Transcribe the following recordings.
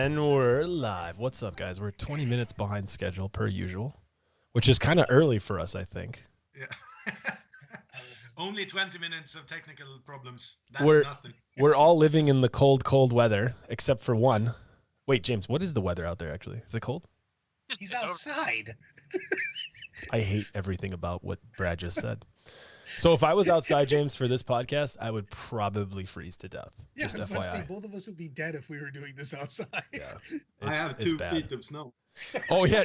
And we're live. What's up, guys? We're 20 minutes behind schedule per usual, which is kind of early for us, I think. Yeah. Only 20 minutes of technical problems. That's We're nothing. we're all living in the cold weather, except for one. Wait, James, what is the weather out there actually? Is it cold? He's outside. I hate everything about what Brad just said. So if I was outside, James, for this podcast, I would probably freeze to death. Yeah, just I was about to say, FYI. both of us would be dead if we were doing this outside. Yeah, I have it's 2 bad. feet of snow. Oh yeah.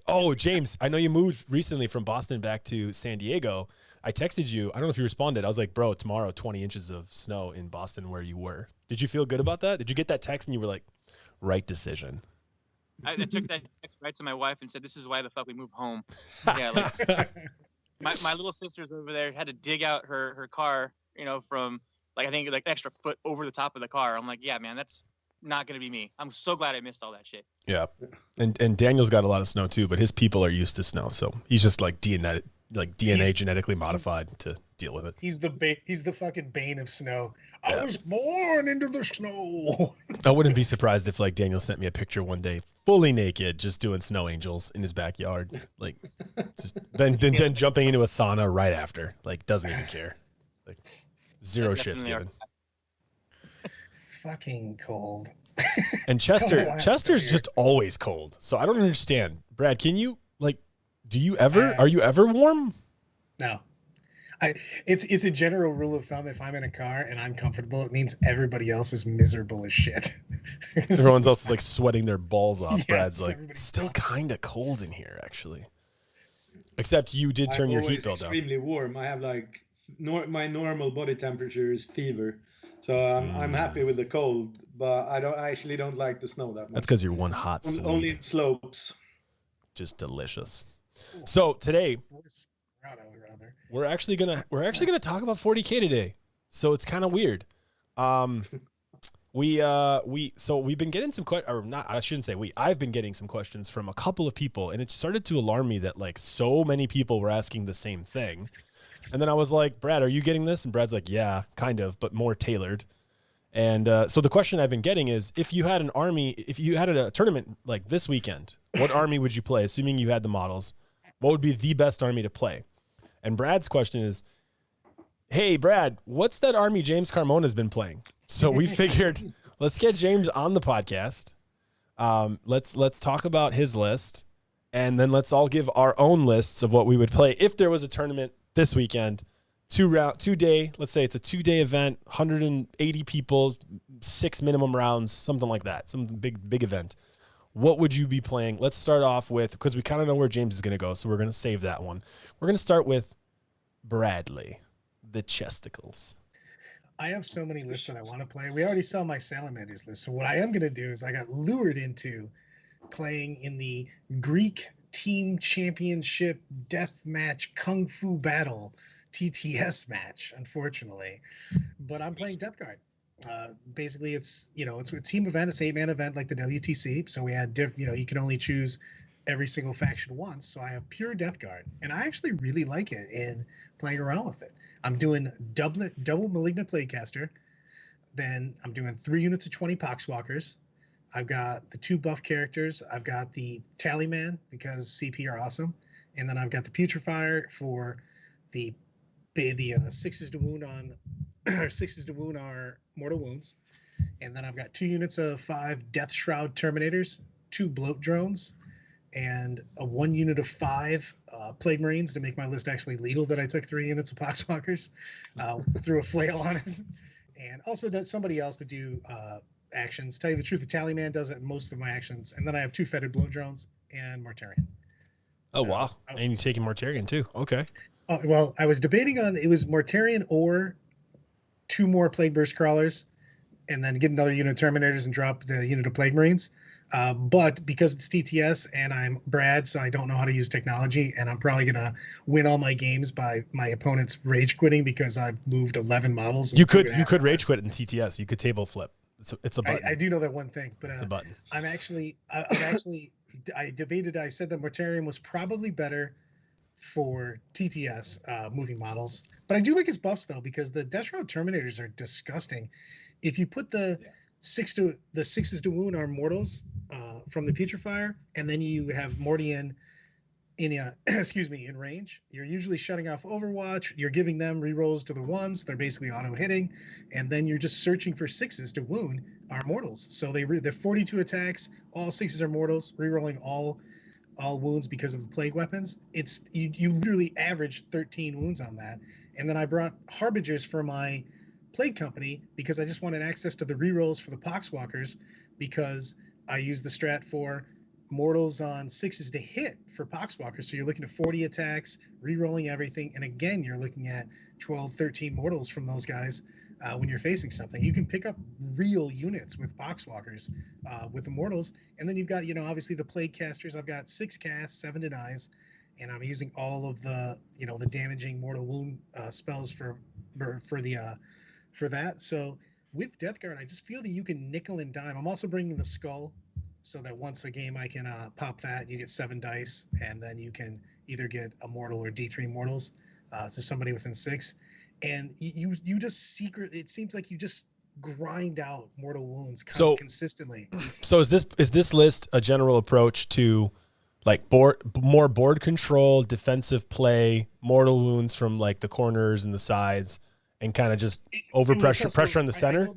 Oh, James, I know you moved recently from Boston back to San Diego. I texted you. I don't know if you responded. I was like, bro, tomorrow 20 inches of snow in Boston where you were. Did you feel good about that? Did you get that text and you were like, right decision? I took that text right to my wife and said, "This is why the fuck we moved home." Yeah, like my little sister's over there had to dig out her car, from like I think like extra foot over the top of the car. I'm like, yeah, man, that's not gonna be me. I'm so glad I missed all that shit. Yeah, and Daniel's got a lot of snow too, but his people are used to snow, so he's just like DNA genetically modified to deal with it. He's the fucking bane of snow. Yeah. I was born into the snow. I wouldn't be surprised if like Daniel sent me a picture one day, fully naked, just doing snow angels in his backyard, like just, then jumping into a sauna right after, like doesn't even care, like zero shits given. Fucking cold. And Chester's just always cold, so I don't understand. Brad, can you like? Are you ever warm? No. It's a general rule of thumb. If I'm in a car and I'm comfortable, it means everybody else is miserable as shit. Everyone's else is like sweating their balls off. Yes, Brad's like, it's still kind of cold in here, actually. Except you did turn your heat bill down. Extremely warm. I have like my normal body temperature is fever, so I'm happy with the cold. But I actually don't like the snow that much. That's because you're one hot Swede. Only in slopes. Just delicious. So today, we're actually gonna talk about 40K today. So it's kind of weird. We've been getting some I've been getting some questions from a couple of people, and it started to alarm me that like so many people were asking the same thing. And then I was like, Brad, are you getting this? And Brad's like, yeah, kind of, but more tailored. And so the question I've been getting is, if you had a tournament like this weekend, what army would you play? Assuming you had the models, what would be the best army to play? And Brad's question is, hey, Brad, what's that army James Carmona's been playing? So we figured, let's get James on the podcast. Let's talk about his list, and then let's all give our own lists of what we would play if there was a tournament this weekend. 2-day, let's say it's a 2-day event, 180 people, 6 minimum rounds, something like that, some big event. What would you be playing? Let's start off with, because we kind of know where James is going to go, so we're going to save that one. We're going to start with Bradley, the Chesticles. I have so many lists that I want to play. We already saw my Salamanders list. So what I am going to do is I got lured into playing in the Greek Team Championship Deathmatch Kung Fu Battle TTS match, unfortunately. But I'm playing Death Guard. Basically, it's a team event. It's an 8-man event like the WTC. So we had you can only choose every single faction once. So I have pure Death Guard, and I actually really like it in playing around with it. I'm doing double Malignant Plaguecaster. Then I'm doing 3 units of 20 Poxwalkers. I've got the 2 buff characters. I've got the Tallyman because CP are awesome, and then I've got the Putrefier for the 6s to wound on 6s to wound are mortal wounds, and then I've got 2 units of 5 Death Shroud Terminators, 2 Bloat Drones, and a 1 unit of 5 Plague Marines to make my list actually legal. That I took 3 units of Poxwalkers, threw a flail on it, and also somebody else to do actions. Tell you the truth, the Tallyman does it in most of my actions, and then I have 2 Fetid Bloat Drones and Mortarion. Oh, wow. And you're taking Mortarion too. Okay. Oh, well, I was debating on it was Mortarion or 2 more Plague Burst Crawlers, and then get another unit of Terminators and drop the unit of Plague Marines. But because it's TTS and I'm Brad, so I don't know how to use technology, and I'm probably going to win all my games by my opponents rage quitting because I've moved 11 models. You could rage quit in TTS. You could table flip. It's a button. I do know that one thing, but it's a button. I debated. I said that Mortarion was probably better for TTS moving models, but I do like his buffs though, because the Death Shroud Terminators are disgusting. If you put the the sixes to wound are mortals from the putrefier, and then you have Mordian in excuse me, in range. You're usually shutting off Overwatch. You're giving them rerolls to the ones. They're basically auto hitting, and then you're just searching for sixes to wound our mortals. So they're 42 attacks. All sixes are mortals. Rerolling all wounds because of the plague weapons. It's you literally average 13 wounds on that. And then I brought harbingers for my plague company because I just wanted access to the rerolls for the poxwalkers because I use the strat for mortals on sixes to hit for poxwalkers. So you're looking at 40 attacks, re-rolling everything, and again you're looking at 12 13 mortals from those guys when you're facing something. You can pick up real units with poxwalkers with immortals, and then you've got obviously the plague casters. I've got 6 casts, 7 denies, and I'm using all of the the damaging mortal wound spells for that. So with Death Guard, I just feel that you can nickel and dime. I'm also bringing the skull, so that once a game I can pop that. You get 7 dice, and then you can either get a mortal or D3 mortals to somebody within 6. And you just it seems like you just grind out mortal wounds consistently. So is this list a general approach to like more board control, defensive play, mortal wounds from like the corners and the sides, and kind of just pressure in the center?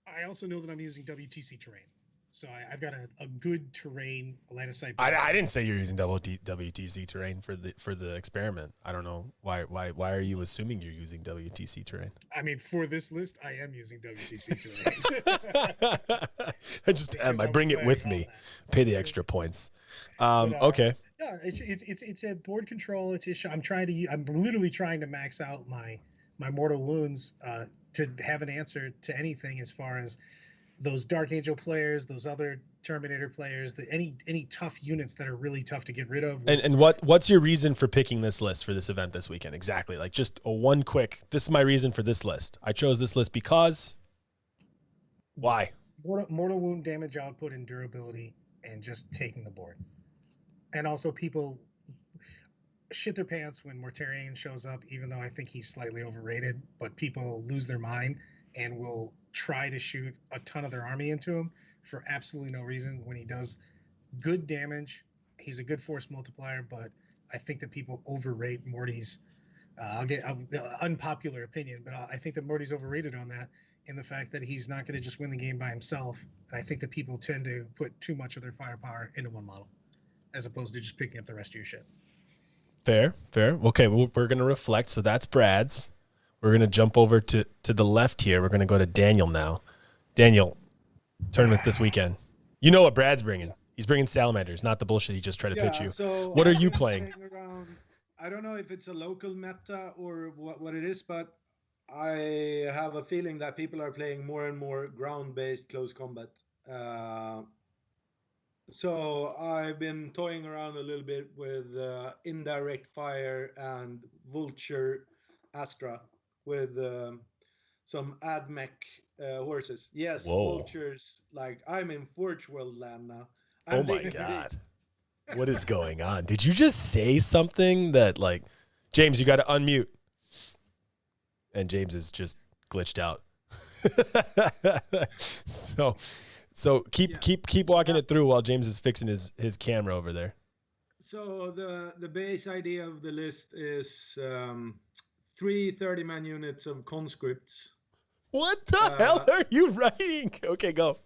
I also know that I'm using WTC terrain. So I've got a good terrain line of sight. I didn't say you're using WTC terrain for the experiment. I don't know why are you assuming you're using WTC terrain? I mean, for this list, I am using WTC terrain. I just am. I bring it with me. Pay the extra points. Okay. Yeah, it's a board control. I'm literally trying to max out my mortal wounds to have an answer to anything as far as those Dark Angel players, those other Terminator players, any tough units that are really tough to get rid of. And what's your reason for picking this list for this event this weekend? Exactly. Like just one quick, this is my reason for this list. I chose this list because why? Mortal wound damage output and durability and just taking the board. And also people shit their pants when Mortarion shows up, even though I think he's slightly overrated, but people lose their mind and will try to shoot a ton of their army into him for absolutely no reason when he does good damage. He's a good force multiplier, but I think that people overrate Morty's. I'll get unpopular opinion, but I think that Morty's overrated on that in the fact that he's not going to just win the game by himself. And I think that people tend to put too much of their firepower into one model as opposed to just picking up the rest of your shit. Fair. Okay, well, we're going to reflect. So that's Brad's. We're going to jump over to the left here. We're going to go to Daniel now. Daniel, tournaments this weekend. You know what Brad's bringing. He's bringing salamanders, not the bullshit he just tried to pitch you. So what are you playing? I don't know if it's a local meta or what it is, but I have a feeling that people are playing more and more ground-based close combat. So I've been toying around a little bit with indirect fire and vulture Astra with some AdMech horses. Yes, Whoa. vultures. Like I'm in Forge World land now. Oh my God. What is going on? Did you just say something that like, James, you got to unmute. And James is just glitched out. So keep walking it through while James is fixing his camera over there. So the base idea of the list is 3 30-man units of conscripts. What the hell are you writing? Okay, go.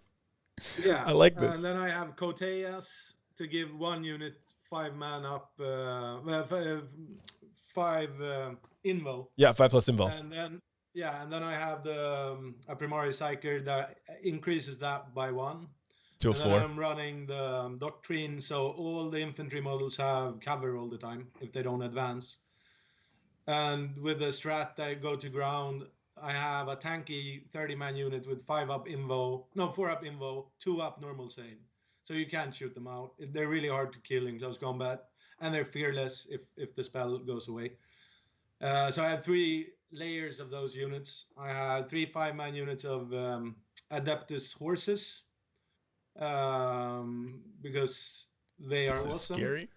Yeah, I like this. And then I have Koteas to give 1 unit 5-man up, 5 invo. Yeah, 5 plus invo. And then I have the a Primary Psyker that increases that by 1. To a and 4. Then I'm running the Doctrine, so all the infantry models have cover all the time if they don't advance. And with the strat I go to ground, I have a tanky 30-man unit with 4 up invo, 2 up normal save. So you can't shoot them out. They're really hard to kill in close combat, and they're fearless if the spell goes away. So I have 3 layers of those units. I have 3 5-man units of Adeptus horses because they are awesome. Scary.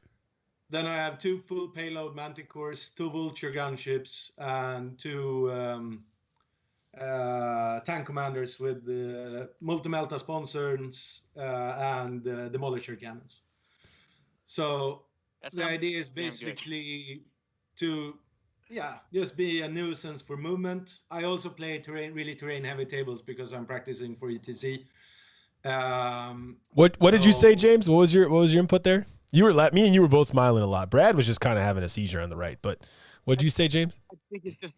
Then I have 2 full payload manticores, 2 vulture gunships, and 2 tank commanders with multi-melta sponsors and demolisher cannons. So the idea is basically to just be a nuisance for movement. I also play terrain heavy tables because I'm practicing for ETC. What did you say, James? What was your input there? You were me and you were both smiling a lot. Brad was just kind of having a seizure on the right. But what did you say, James? I think it's just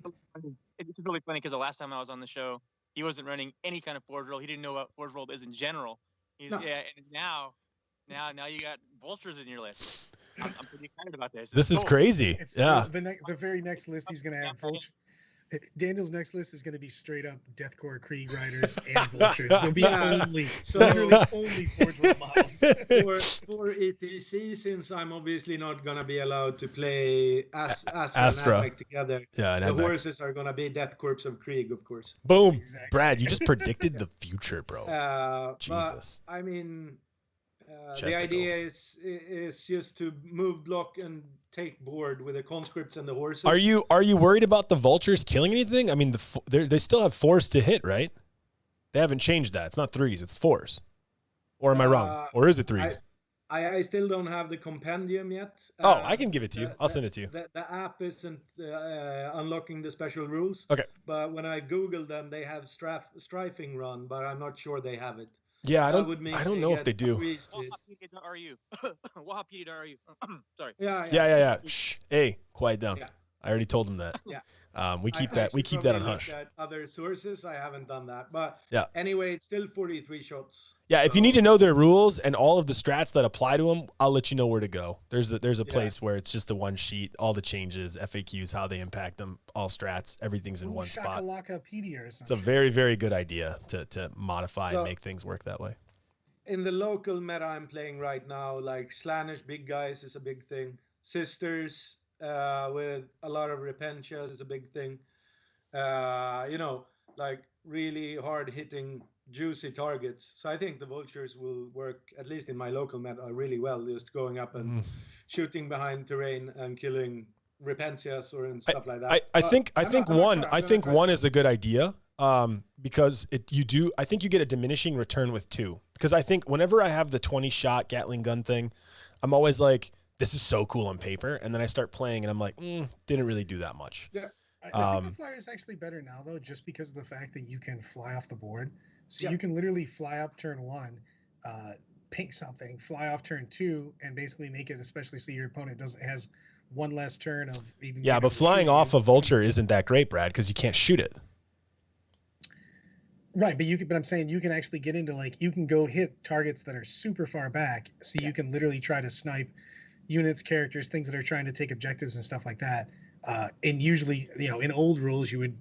really funny because the last time I was on the show, he wasn't running any kind of forge roll. He didn't know what forge roll is in general. And now you got vultures in your list. I'm pretty excited about this. This is crazy. The very next list he's going to have vulture. Daniel's next list is going to be straight up Deathcore Krieg Riders and Vultures. There'll be literally only Forge World models. For ETC, since I'm obviously not going to be allowed to play Astra and Admech together, the horses are going to be Death Corps of Krieg, of course. Boom. Exactly. Brad, you just predicted the future, bro. Jesus. I mean, the idea is just to move, block, and take board with the conscripts and the horses. Are you worried about the vultures killing anything? I mean, they still have 4s to hit, right? They haven't changed that. It's not 3s, it's 4s. Or am I wrong? Or is it 3s? I still don't have the compendium yet. I can give it to you. I'll send it to you. The app isn't unlocking the special rules. Okay. But when I Google them, they have strafing run, but I'm not sure they have it. Yeah, I don't know if they do. Sorry. Yeah. Shh. Hey, quiet down. Yeah. I already told him that. Yeah. We keep that on hush. At other sources, I haven't done that, but anyway, it's still 43 shots. Yeah, if you need to know their rules and all of the strats that apply to them, I'll let you know where to go. There's a place where it's just a one sheet, all the changes, FAQs, how they impact them, all strats, everything's in one spot. It's a very, very good idea to modify and make things work that way. In the local meta I'm playing right now, like Slanish big guys is a big thing. Sisters with a lot of repentias is a big thing. Like really hard hitting juicy targets. So I think the vultures will work, at least in my local meta, really well, just going up and shooting behind terrain and killing repentias and stuff like that. I think one is a good idea. Because I think you get a diminishing return with 2. Because I think whenever I have the 20 shot Gatling gun thing, I'm always like, this is so cool on paper. And then I start playing and I'm like, didn't really do that much. Yeah. I think the flyer is actually better now though, just because of the fact that you can fly off the board. So you can literally fly up turn 1, pink something, fly off turn 2, and basically make it, especially so your opponent has one less turn of even. Yeah, but flying off a vulture isn't that great, Brad, because you can't shoot it. Right, but I'm saying you can actually get into you can go hit targets that are super far back, so you can literally try to snipe units, characters, things that are trying to take objectives and stuff like that. And usually, in old rules, you'd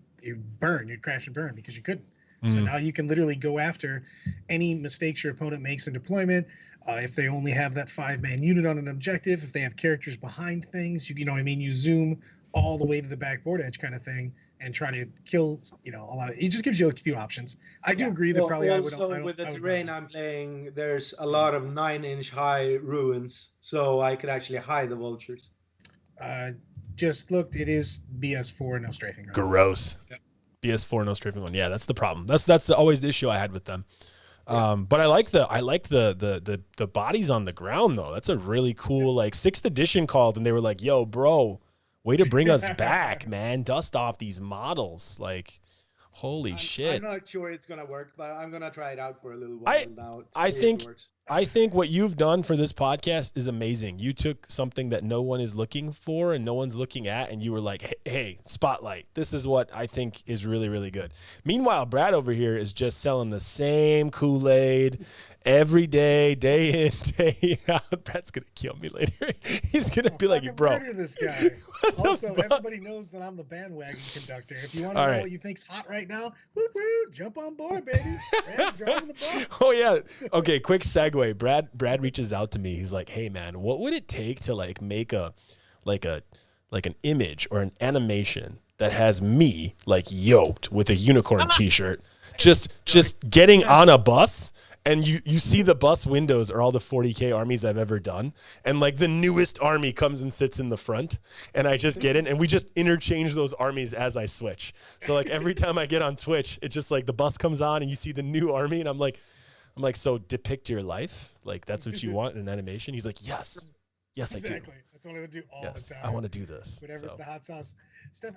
crash and burn because you couldn't. So now you can literally go after any mistakes your opponent makes in deployment. If they only have that 5-man unit on an objective, if they have characters behind things, you know what I mean? You zoom all the way to the backboard edge kind of thing and try to kill, a lot of. It just gives you a few options. I do agree that probably also with the terrain I'm playing, there's a lot of 9-inch high ruins, so I could actually hide the vultures. Just looked. It is BS4, no strafing. Right? Gross. Yeah. BS4, no strafing one. Yeah, that's the problem. That's always the issue I had with them. But I like the bodies on the ground though. That's a really cool 6th edition called, and they were like, "Yo, bro, way to bring us back, man! Dust off these models, holy shit!" I'm not sure it's gonna work, but I'm gonna try it out for a little while now. I think what you've done for this podcast is amazing. You took something that no one is looking for and no one's looking at, and you were like, hey, spotlight. This is what I think is really, really good. Meanwhile, Brad over here is just selling the same Kool-Aid every day, day in, day out. Brad's going to kill me later. He's going to be like, bro. This guy. Also, everybody knows that I'm the bandwagon conductor. If you want to know what you think's hot right now, woo-woo, jump on board, baby. Brad's driving the bus. Oh, yeah. Okay, quick segue. Brad reaches out to me. He's like, "Hey man, what would it take to make an image or an animation that has me yoked with a unicorn t-shirt, just getting on a bus and you see the bus windows are all the 40K armies I've ever done, and like the newest army comes and sits in the front, and I just get in, and we just interchange those armies as I switch. So like every time I get on Twitch, it's just like the bus comes on and you see the new army, and I'm like, so depict your life, like that's what you want in an animation. He's like, yes, exactly. I do. That's what I would do all the time. I want to do this. Whatever's the hot sauce. Steph,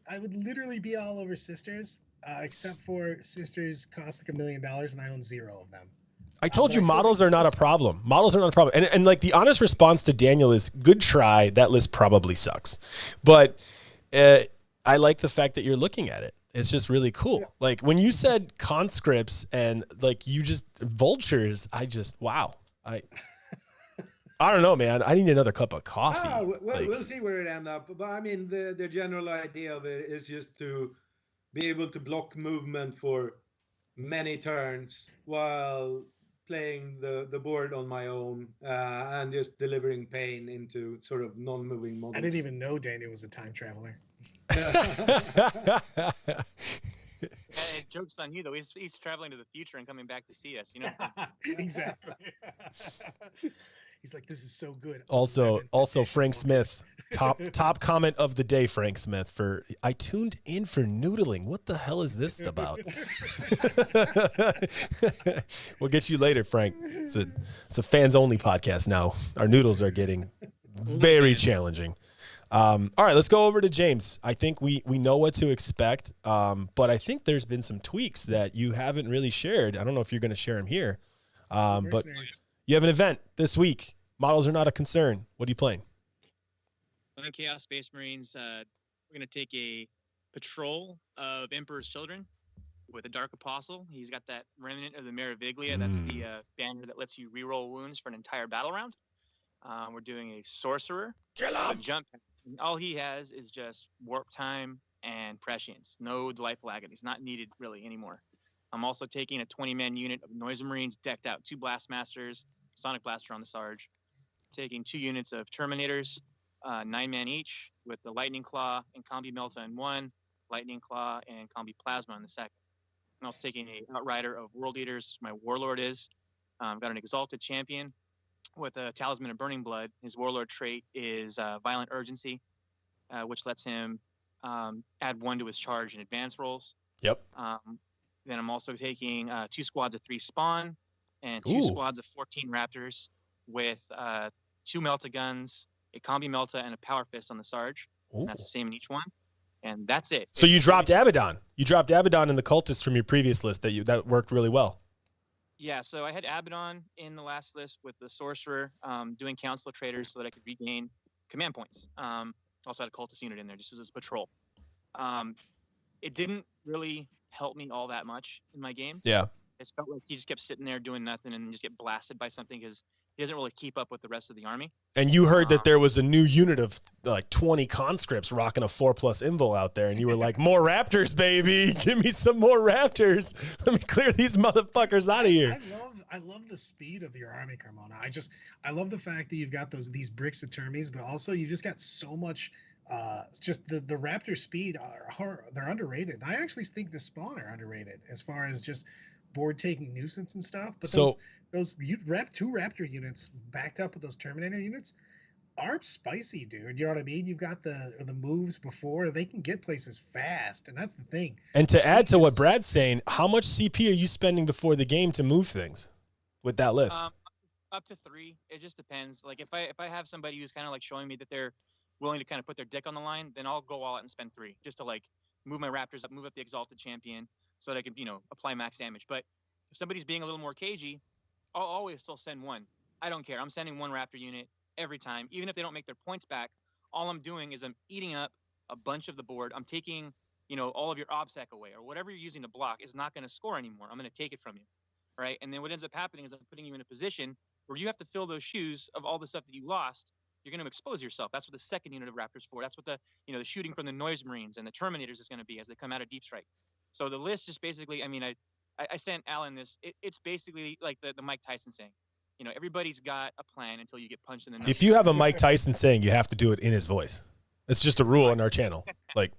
I would literally be all over Sisters, except for Sisters cost like $1 million, and I own 0 of them. I told you models are not a problem. Models are not a problem. And like the honest response to Daniel is good try. That list probably sucks. But I like the fact that you're looking at it. It's just really cool. Yeah. Like when you said conscripts and like you just vultures, wow. I don't know, man. I need another cup of coffee. We'll see where it ends up. But I mean, the general idea of it is just to be able to block movement for many turns while playing the board on my own and just delivering pain into sort of non-moving models. I didn't even know Daniel was a time traveler. And joke's on you though. He's traveling to the future and coming back to see us. Exactly. He's like, this is so good. Also, Frank Smith, top comment of the day. Frank Smith I tuned in for noodling. What the hell is this about? We'll get you later, Frank. It's a fans only podcast now. Our noodles are getting very challenging. All right, let's go over to James. I think we know what to expect, but I think there's been some tweaks that you haven't really shared. I don't know if you're going to share them here, but you have an event this week. Models are not a concern. What are you playing? On Chaos Space Marines, we're going to take a patrol of Emperor's Children with a Dark Apostle. He's got that Remnant of the Meraviglia. That's the banner that lets you reroll wounds for an entire battle round. We're doing a Sorcerer. Kill him! Jump. All he has is just warp time and prescience. No delightful agonies. Not needed really anymore. I'm also taking a 20-man unit of Noise Marines decked out. 2 Blastmasters, Sonic Blaster on the Sarge. Taking 2 units of Terminators, 9-man each, with the Lightning Claw and Combi Melta in 1, Lightning Claw and Combi Plasma in the 2nd. I'm also taking a Outrider of World Eaters. My Warlord is. Got an Exalted Champion with a Talisman of Burning Blood. His Warlord trait is Violent Urgency, which lets him add 1 to his charge in advance rolls. Yep. Then I'm also taking 2 squads of 3 Spawn and 2 squads of 14 Raptors with 2 Melta guns, a Combi Melta, and a Power Fist on the Sarge. And that's the same in each one. And that's it. So you dropped Abaddon. You dropped Abaddon and the Cultist from your previous list that worked really well. Yeah, so I had Abaddon in the last list with the Sorcerer, doing Council of Traders so that I could regain command points. Also had a Cultist unit in there just as a patrol. It didn't really help me all that much in my game. Yeah. It felt like he just kept sitting there doing nothing and just get blasted by something because he doesn't really keep up with the rest of the army. And you heard that there was a new unit of like 20 conscripts rocking a 4+ invul out there, and you were like, more Raptors, baby. Give me some more Raptors. Let me clear these motherfuckers out of here. I love the speed of your army, Carmona. I love the fact that you've got these bricks of termies, but also you just got so much just the Raptor speed they're underrated. I actually think the Spawn are underrated as far as just board taking nuisance and stuff. But those you rep 2 Raptor units backed up with those Terminator units are spicy, dude. You know what I mean? You've got the moves before they can get places fast, and that's the thing. And to add to what Brad's saying, how much CP are you spending before the game to move things with that list? Up to 3. It just depends. Like if I have somebody who's kind of like showing me that they're willing to kind of put their dick on the line, then I'll go all out and spend 3 just to like move my Raptors up, move up the Exalted Champion so that I can, apply max damage. But if somebody's being a little more cagey, I'll always still send 1. I don't care. I'm sending 1 Raptor unit every time. Even if they don't make their points back, all I'm doing is I'm eating up a bunch of the board. I'm taking, all of your OBSEC away, or whatever you're using to block is not going to score anymore. I'm going to take it from you, right? And then what ends up happening is I'm putting you in a position where you have to fill those shoes of all the stuff that you lost. You're going to expose yourself. That's what the 2nd unit of Raptors for. That's what the shooting from the Noise Marines and the Terminators is going to be as they come out of Deep Strike. So the list is basically, I sent Alan this. It's basically like the Mike Tyson saying, everybody's got a plan until you get punched in the nose. If you have a Mike Tyson saying, you have to do it in his voice. It's just a rule on our channel. Like,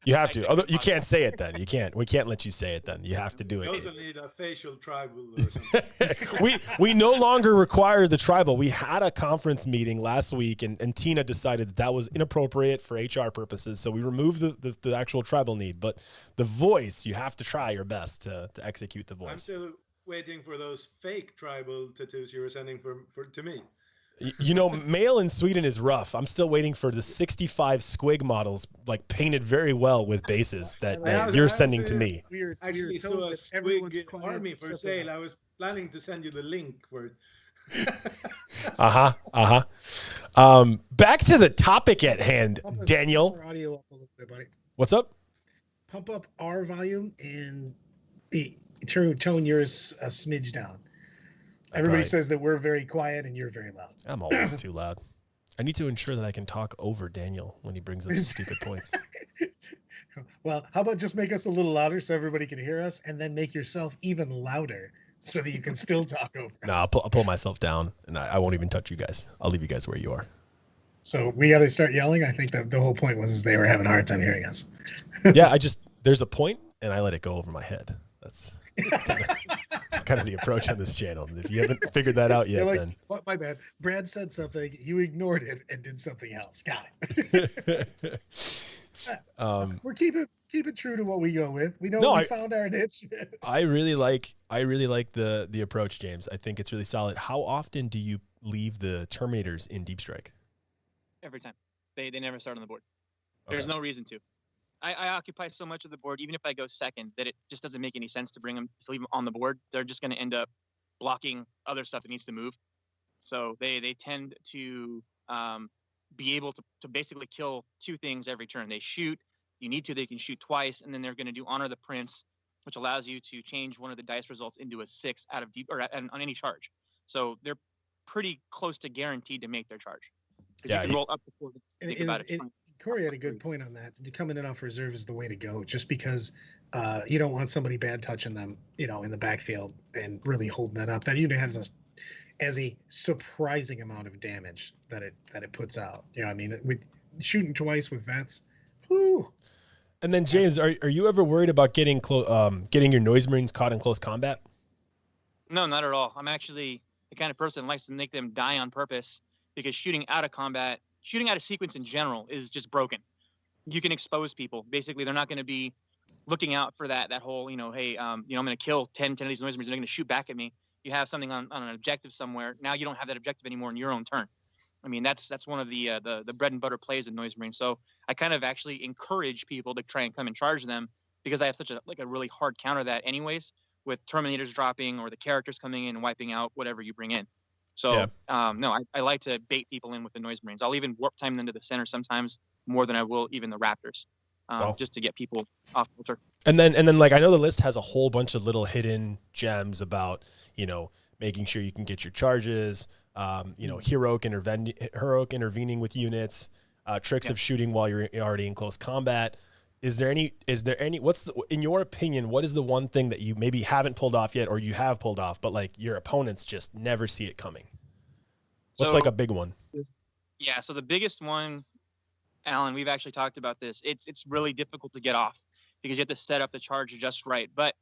You have to. Although you can't say it then. You can't. We can't let you say it then. You have to do You it. also need a facial tribal or something. we no longer require the tribal. We had a conference meeting last week, and Tina decided that was inappropriate for HR purposes, so we removed the actual tribal need. But the voice, you have to try your best to execute the I'm voice. still waiting for those fake tribal tattoos you were sending to me. You know, mail in Sweden is rough. I'm still waiting for the 65 squig models, like painted very well with bases that you're sending to me. We're Actually told saw a that everyone's Squig quiet army for except sale. I was planning to send you the link for it. Back to the topic at hand, Pump Daniel. our audio up a little bit, buddy. What's up? Pump up our volume and tone yours a smidge down. Everybody says that we're very quiet and you're very loud. I'm always too loud. I need to ensure that I can talk over Daniel when he brings up stupid points. Well, how about just make us a little louder so everybody can hear us, and then make yourself even louder so that you can still talk over No, us. I'll pull myself down, and I won't even touch you guys. I'll leave you guys where you are. So we got to start yelling. I think that the whole point was they were having a hard time hearing us. Yeah, there's a point, and I let it go over my head. That's kind of the approach on this channel. If you haven't figured that out yet, then what? My bad. Brad said something. You ignored it and did something else. Got it. We're keep it true to what we go with. We know we found our niche. I really like the approach, James. I think it's really solid. How often do you leave the Terminators in Deep Strike? Every time. They never start on the board. There's no reason to. I occupy so much of the board, even if I go second, that it just doesn't make any sense to leave them on the board. They're just going to end up blocking other stuff that needs to move. So they tend to be able to basically kill two things every turn. They shoot. You need to. They can shoot twice, and then they're going to do Honor the Prince, which allows you to change one of the dice results into a 6 out of deep or on any charge. So they're pretty close to guaranteed to make their charge. Yeah, you can roll up to 4. Think about it. Corey had a good point on that. Coming in off reserve is the way to go, just because you don't want somebody bad touching them, in the backfield and really holding that up. That unit has a surprising amount of damage that it puts out. With shooting twice with vets. Whoo. And then James, are you ever worried about getting your Noise Marines caught in close combat? No, not at all. I'm actually the kind of person that likes to make them die on purpose, because shooting out of combat, shooting out of sequence in general is just broken. You can expose people. Basically, they're not going to be looking out for that whole, hey, I'm going to kill 10 of these Noise Marines, and they're going to shoot back at me. You have something on an objective somewhere. Now you don't have that objective anymore in your own turn. I mean, that's one of the bread and butter plays in Noise Marines. So I kind of actually encourage people to try and come and charge them, because I have such a really hard counter that anyways, with Terminators dropping or the characters coming in and wiping out whatever you bring in. So no, I like to bait people in with the Noise Marines. I'll even warp time them to the center sometimes more than I will even the Raptors, just to get people off filter. And then like, I know the list has a whole bunch of little hidden gems about, making sure you can get your charges, heroic intervening with units, tricks of shooting while you're already in close combat. Is there any, in your opinion, what is the one thing that you maybe haven't pulled off yet, or you have pulled off, but like your opponents just never see it coming? What's like a big one? Yeah. So the biggest one, Alan, we've actually talked about this. It's really difficult to get off, because you have to set up the charge just right. But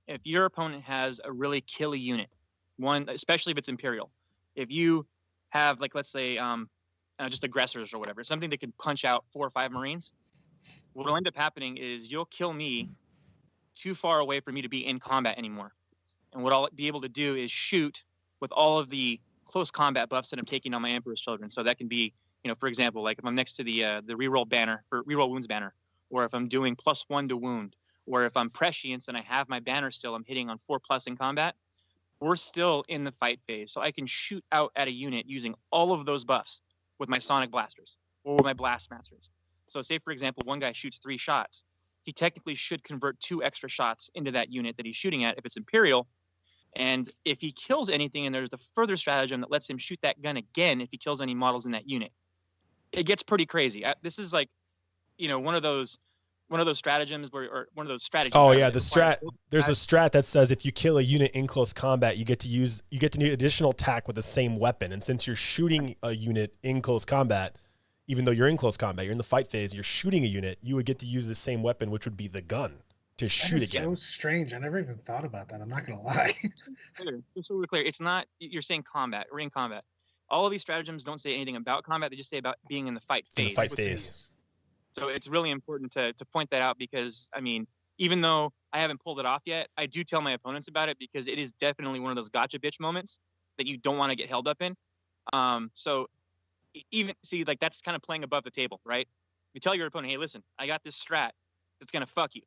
if your opponent has a really killy unit, one, especially if it's Imperial, if you have, like, let's say, just aggressors or whatever, something that can punch out 4 or 5 Marines, what will end up happening is you'll kill me too far away for me to be in combat anymore. And what I'll be able to do is shoot with all of the close combat buffs that I'm taking on my Emperor's Children. So that can be, for example, like if I'm next to the reroll banner, or reroll wounds banner, or if I'm doing +1 to wound, or if I'm prescience and I have my banner still, I'm hitting on 4+ in combat, we're still in the fight phase. So I can shoot out at a unit using all of those buffs with my Sonic Blasters or my Blast Masters. So say, for example, one guy shoots 3 shots. He technically should convert 2 extra shots into that unit that he's shooting at if it's Imperial. And if he kills anything, and there's a further stratagem that lets him shoot that gun again if he kills any models in that unit, it gets pretty crazy. This is like, one of those stratagems or one of those strategies. Oh yeah, the strat. There's a strat that says if you kill a unit in close combat, you get to need additional attack with the same weapon. And since you're shooting a unit in close combat, even though you're in close combat, you're in the fight phase, you're shooting a unit, you would get to use the same weapon, which would be the gun, to shoot That is again. so strange. I never even thought about that. I'm not gonna lie. Just so we're clear, it's not you're saying combat. We're in combat. All of these stratagems don't say anything about combat. They just say about being in the fight phase. In the fight which phase. is- So it's really important to point that out because, I mean, even though I haven't pulled it off yet, I do tell my opponents about it because it is definitely one of those gotcha bitch moments that you don't want to get held up in. So even see, like that's kind of playing above the table, right? You tell your opponent, hey, listen, I got this strat that's gonna fuck you.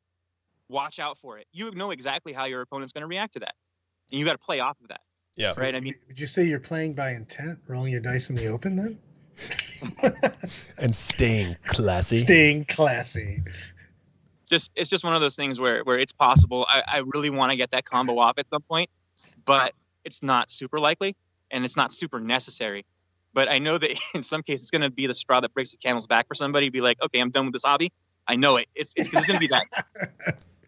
Watch out for it. You know exactly how your opponent's gonna react to that, and you got to play off of that. Yeah. Right. I mean, would you say you're playing by intent, rolling your dice in the open then? And staying classy. Staying classy. it's just one of those things where it's possible. I really want to get that combo off at some point, but it's not super likely and it's not super necessary. But I know that in some cases it's going to be the straw that breaks the camel's back for somebody. Be like, okay, I'm done with this hobby. I know it. It's going to be that.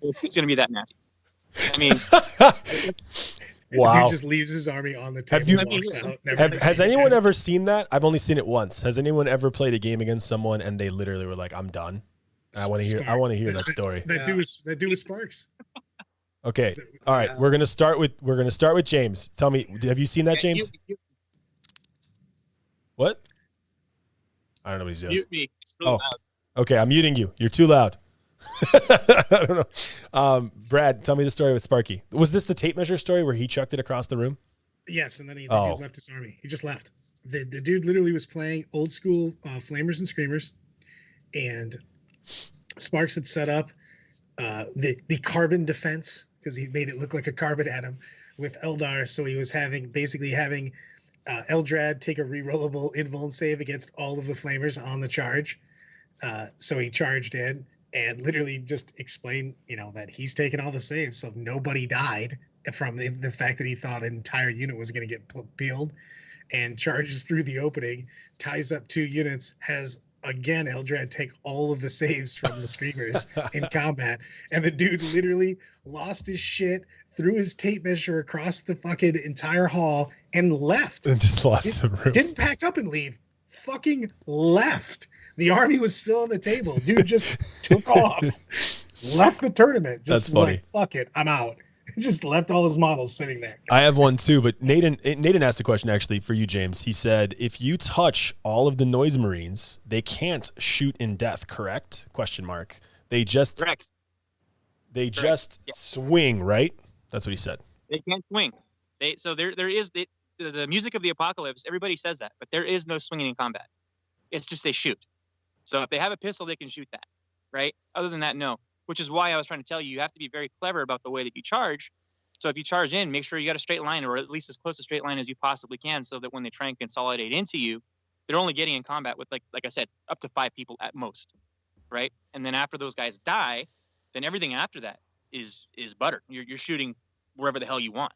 It's going to be that nasty. I mean, Wow. The dude just leaves his army on the table. Have you- and walks out, never Has seen anyone again. ever seen that? I've only seen it once. Has anyone ever played a game against someone and they literally were like, "I'm done"? I want to hear. I want to hear that story. That dude was Sparks. Okay. All right. We're gonna start with James. Tell me, have you seen that, James? What? I don't know what he's doing. Mute me. It's really loud. Okay, I'm muting you. You're too loud. I don't know. Brad, tell me the story with Sparky. Was this the tape measure story where he chucked it across the room? Yes, and then the dude left his army. He just left. The dude literally was playing old school Flamers and Screamers, and Sparks had set up the carbon defense because he made it look like a carbon atom with Eldar. So he was having Eldrad take a rerollable invuln save against all of the Flamers on the charge. So he charged in and literally just explained, that he's taken all the saves, so nobody died from the fact that he thought an entire unit was going to get peeled, and charges through the opening, ties up 2 units, has again Eldrad take all of the saves from the Screamers in combat, and the dude literally lost his shit, threw his tape measure across the fucking entire hall, and left. And just left the room. Didn't pack up and leave. Fucking left. The army was still on the table. Dude just took off. Left the tournament. Just That's funny. like, fuck it, I'm out. Just left all his models sitting there. I have one too, but Nathan asked a question actually for you, James. He said, if you touch all of the noise marines, they can't shoot in death, correct? Question mark. They just Correct. They Correct. just swing, right? That's what he said. They can't swing. There is the music of the apocalypse. Everybody says that, but there is no swinging in combat. It's just they shoot. So if they have a pistol, they can shoot that, right? Other than that, no. Which is why I was trying to tell you have to be very clever about the way that you charge. So if you charge in, make sure you got a straight line, or at least as close to straight line as you possibly can, so that when they try and consolidate into you, they're only getting in combat with like I said, up to 5 people at most, right? And then after those guys die, then everything after that is butter. You're shooting wherever the hell you want.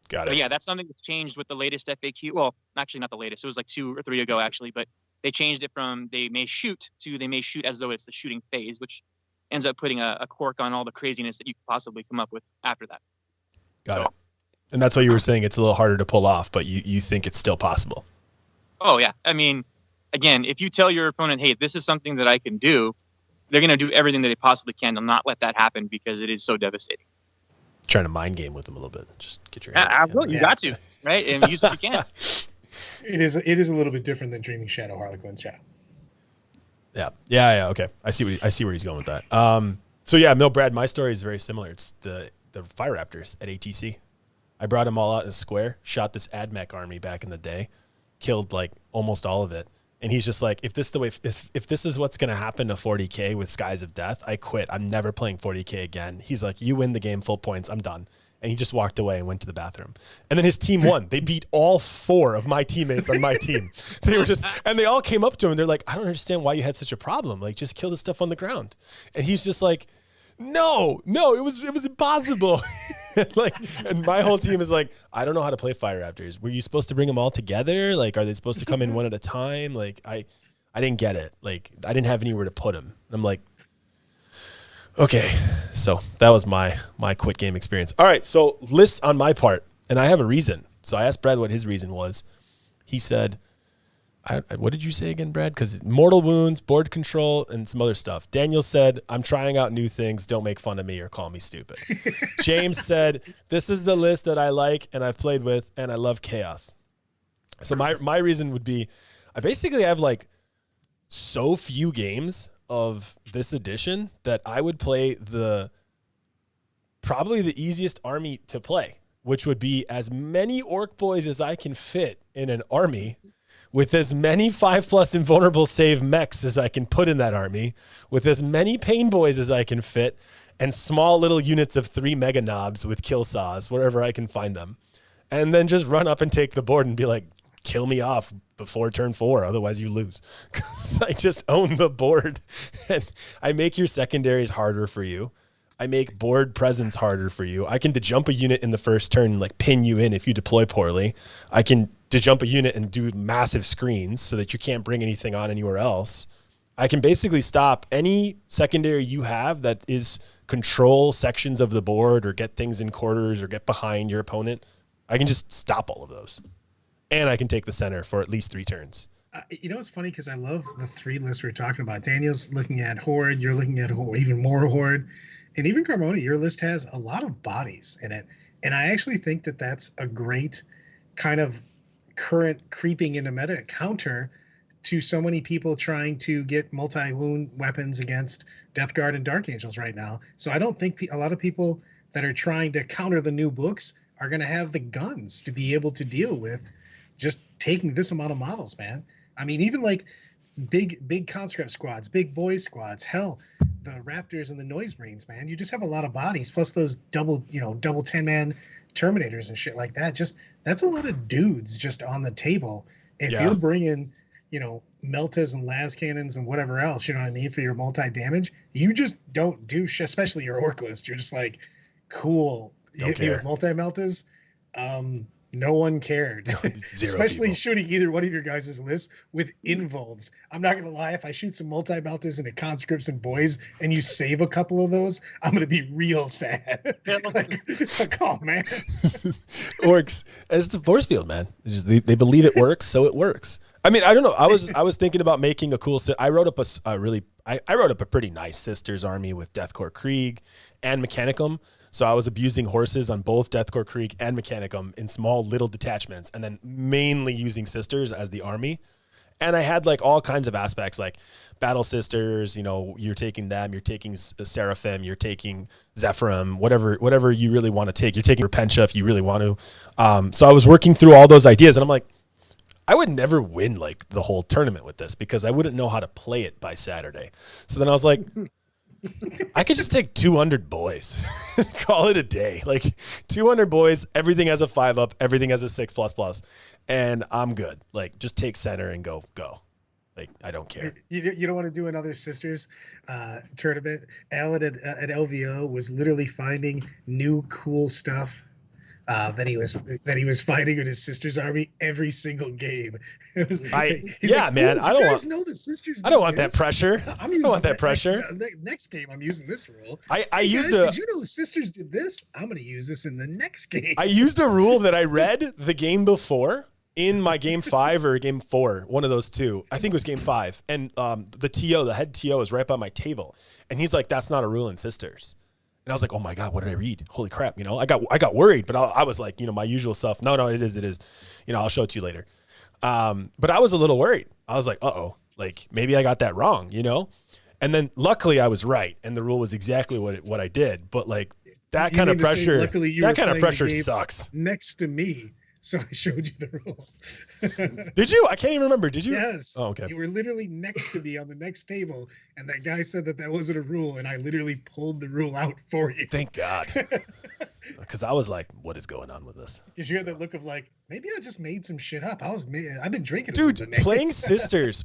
Got But it. yeah, that's something that's changed with the latest FAQ. Well, actually not the latest. It was like 2 or 3 ago actually, but they changed it from they may shoot to they may shoot as though it's the shooting phase, which ends up putting a cork on all the craziness that you could possibly come up with after that. Got it. And that's why you were saying it's a little harder to pull off, but you think it's still possible. Oh yeah. I mean, again, if you tell your opponent, hey, this is something that I can do, they're gonna do everything that they possibly can to not let that happen because it is so devastating. Trying to mind game with them a little bit. Just get your hand. Well, you got to, right? And use what you can. It is a little bit different than Dreaming Shadow Harlequin's chat. Yeah. Okay. I see where he's going with that. So yeah, Brad, my story is very similar. It's the Fire Raptors at ATC. I brought them all out in a square, shot this AdMech army back in the day, killed like almost all of it. And he's just like, if this is what's going to happen to 40K with Skies of Death, I quit. I'm never playing 40K again. He's like, you win the game, full points. I'm done. And he just walked away and went to the bathroom. And then his team won. They beat all 4 of my teammates on my team. And they all came up to him and they're like, I don't understand why you had such a problem. Like, just kill the stuff on the ground. And he's just like, no, it was impossible. And my whole team is like, I don't know how to play Fire Raptors. Were you supposed to bring them all together? Like, are they supposed to come in one at a time? Like, I didn't get it. Like, I didn't have anywhere to put them. And I'm like, okay. So that was my quit game experience. All right. So lists on my part, and I have a reason. So I asked Brad what his reason was. He said, What did you say again, Brad? Because mortal wounds, board control, and some other stuff. Daniel said, I'm trying out new things. Don't make fun of me or call me stupid. James said, this is the list that I like and I've played with, and I love chaos. So my reason would be, I basically have like so few games of this edition that I would play probably the easiest army to play, which would be as many orc boys as I can fit in an army, with as many 5+ invulnerable save mechs as I can put in that army, with as many pain boys as I can fit, and small little units of 3 mega knobs with kill saws, wherever I can find them. And then just run up and take the board and be like, kill me off before turn 4, otherwise you lose. Because I just own the board. And I make your secondaries harder for you. I make board presence harder for you. I can jump a unit in the first turn and like pin you in if you deploy poorly. I can jump a unit and do massive screens so that you can't bring anything on anywhere else. I can basically stop any secondary you have that is control sections of the board or get things in quarters or get behind your opponent. I can just stop all of those. And I can take the center for at least 3 turns. You know, it's funny because I love the 3 lists we're talking about. Daniel's looking at Horde. You're looking at even more Horde. And even Carmona, your list has a lot of bodies in it. And I actually think that that's a great kind of current creeping into meta counter to so many people trying to get multi-wound weapons against Death Guard and Dark Angels right now. So I don't think a lot of people that are trying to counter the new books are going to have the guns to be able to deal with just taking this amount of models, man. I mean, even like big conscript squads, big boys squads, hell, the Raptors and the Noise Marines, man. You just have a lot of bodies, plus those double 10-man Terminators and shit like that. Just that's a lot of dudes just on the table. If you're bringing, Meltas and las cannons and whatever else, you know what I mean, for your multi-damage, you just don't do shit, especially your orc list. You're just like, cool. Don't care. Your multi-meltas, no one cared. Especially people. shooting either one of your guys' lists with invulns. I'm not gonna lie, if I shoot some multi-meltas into conscripts and boys and you save a couple of those, I'm gonna be real sad. like, oh man. Orcs, it's the force field, man. It's just, they believe it works, so it works. I mean, I don't know. I was thinking about making a cool. I wrote up I wrote up a pretty nice Sisters army with Deathcore Krieg and Mechanicum. So I was abusing horses on both Deathcore Krieg and Mechanicum in small little detachments, and then mainly using Sisters as the army. And I had like all kinds of aspects, like Battle Sisters. You're taking them. You're taking Seraphim. You're taking Zephyrim. Whatever you really want to take. You're taking Repentia if you really want to. So I was working through all those ideas, and I'm like, I would never win like the whole tournament with this because I wouldn't know how to play it by Saturday. So then I was like, I could just take 200 boys, call it a day. Like 200 boys, everything has a 5+, everything has a 6++, and I'm good. Like just take center and go. Like I don't care. You don't want to do another Sisters tournament. Alan at LVO was literally finding new cool stuff that he was fighting with his Sisters army every single game. Man. I don't want the Sisters. I don't want that pressure. I don't want that pressure. Next game, I'm using this rule. Did you know the Sisters did this? I'm going to use this in the next game. I used a rule that I read the game before in my game 5 or game 4, one of those two. I think it was game 5, and the head TO was right by my table, and he's like, "That's not a rule in Sisters." And I was like, "Oh my God, what did I read? Holy crap!" I got worried, but I was like, my usual stuff. No, it is. I'll show it to you later. But I was a little worried. I was like, uh-oh, like maybe I got that wrong, And then luckily I was right, and the rule was exactly what I did. But like that kind of pressure sucks. Next to me, so I showed you the rule. Did you? I can't even remember. Did you? Yes. Oh, okay. You were literally next to me on the next table, and that guy said that wasn't a rule, and I literally pulled the rule out for you. Thank God. Because I was like, what is going on with this? Because you had that look of like, maybe I just made some shit up. I've been drinking. Dude, playing Sisters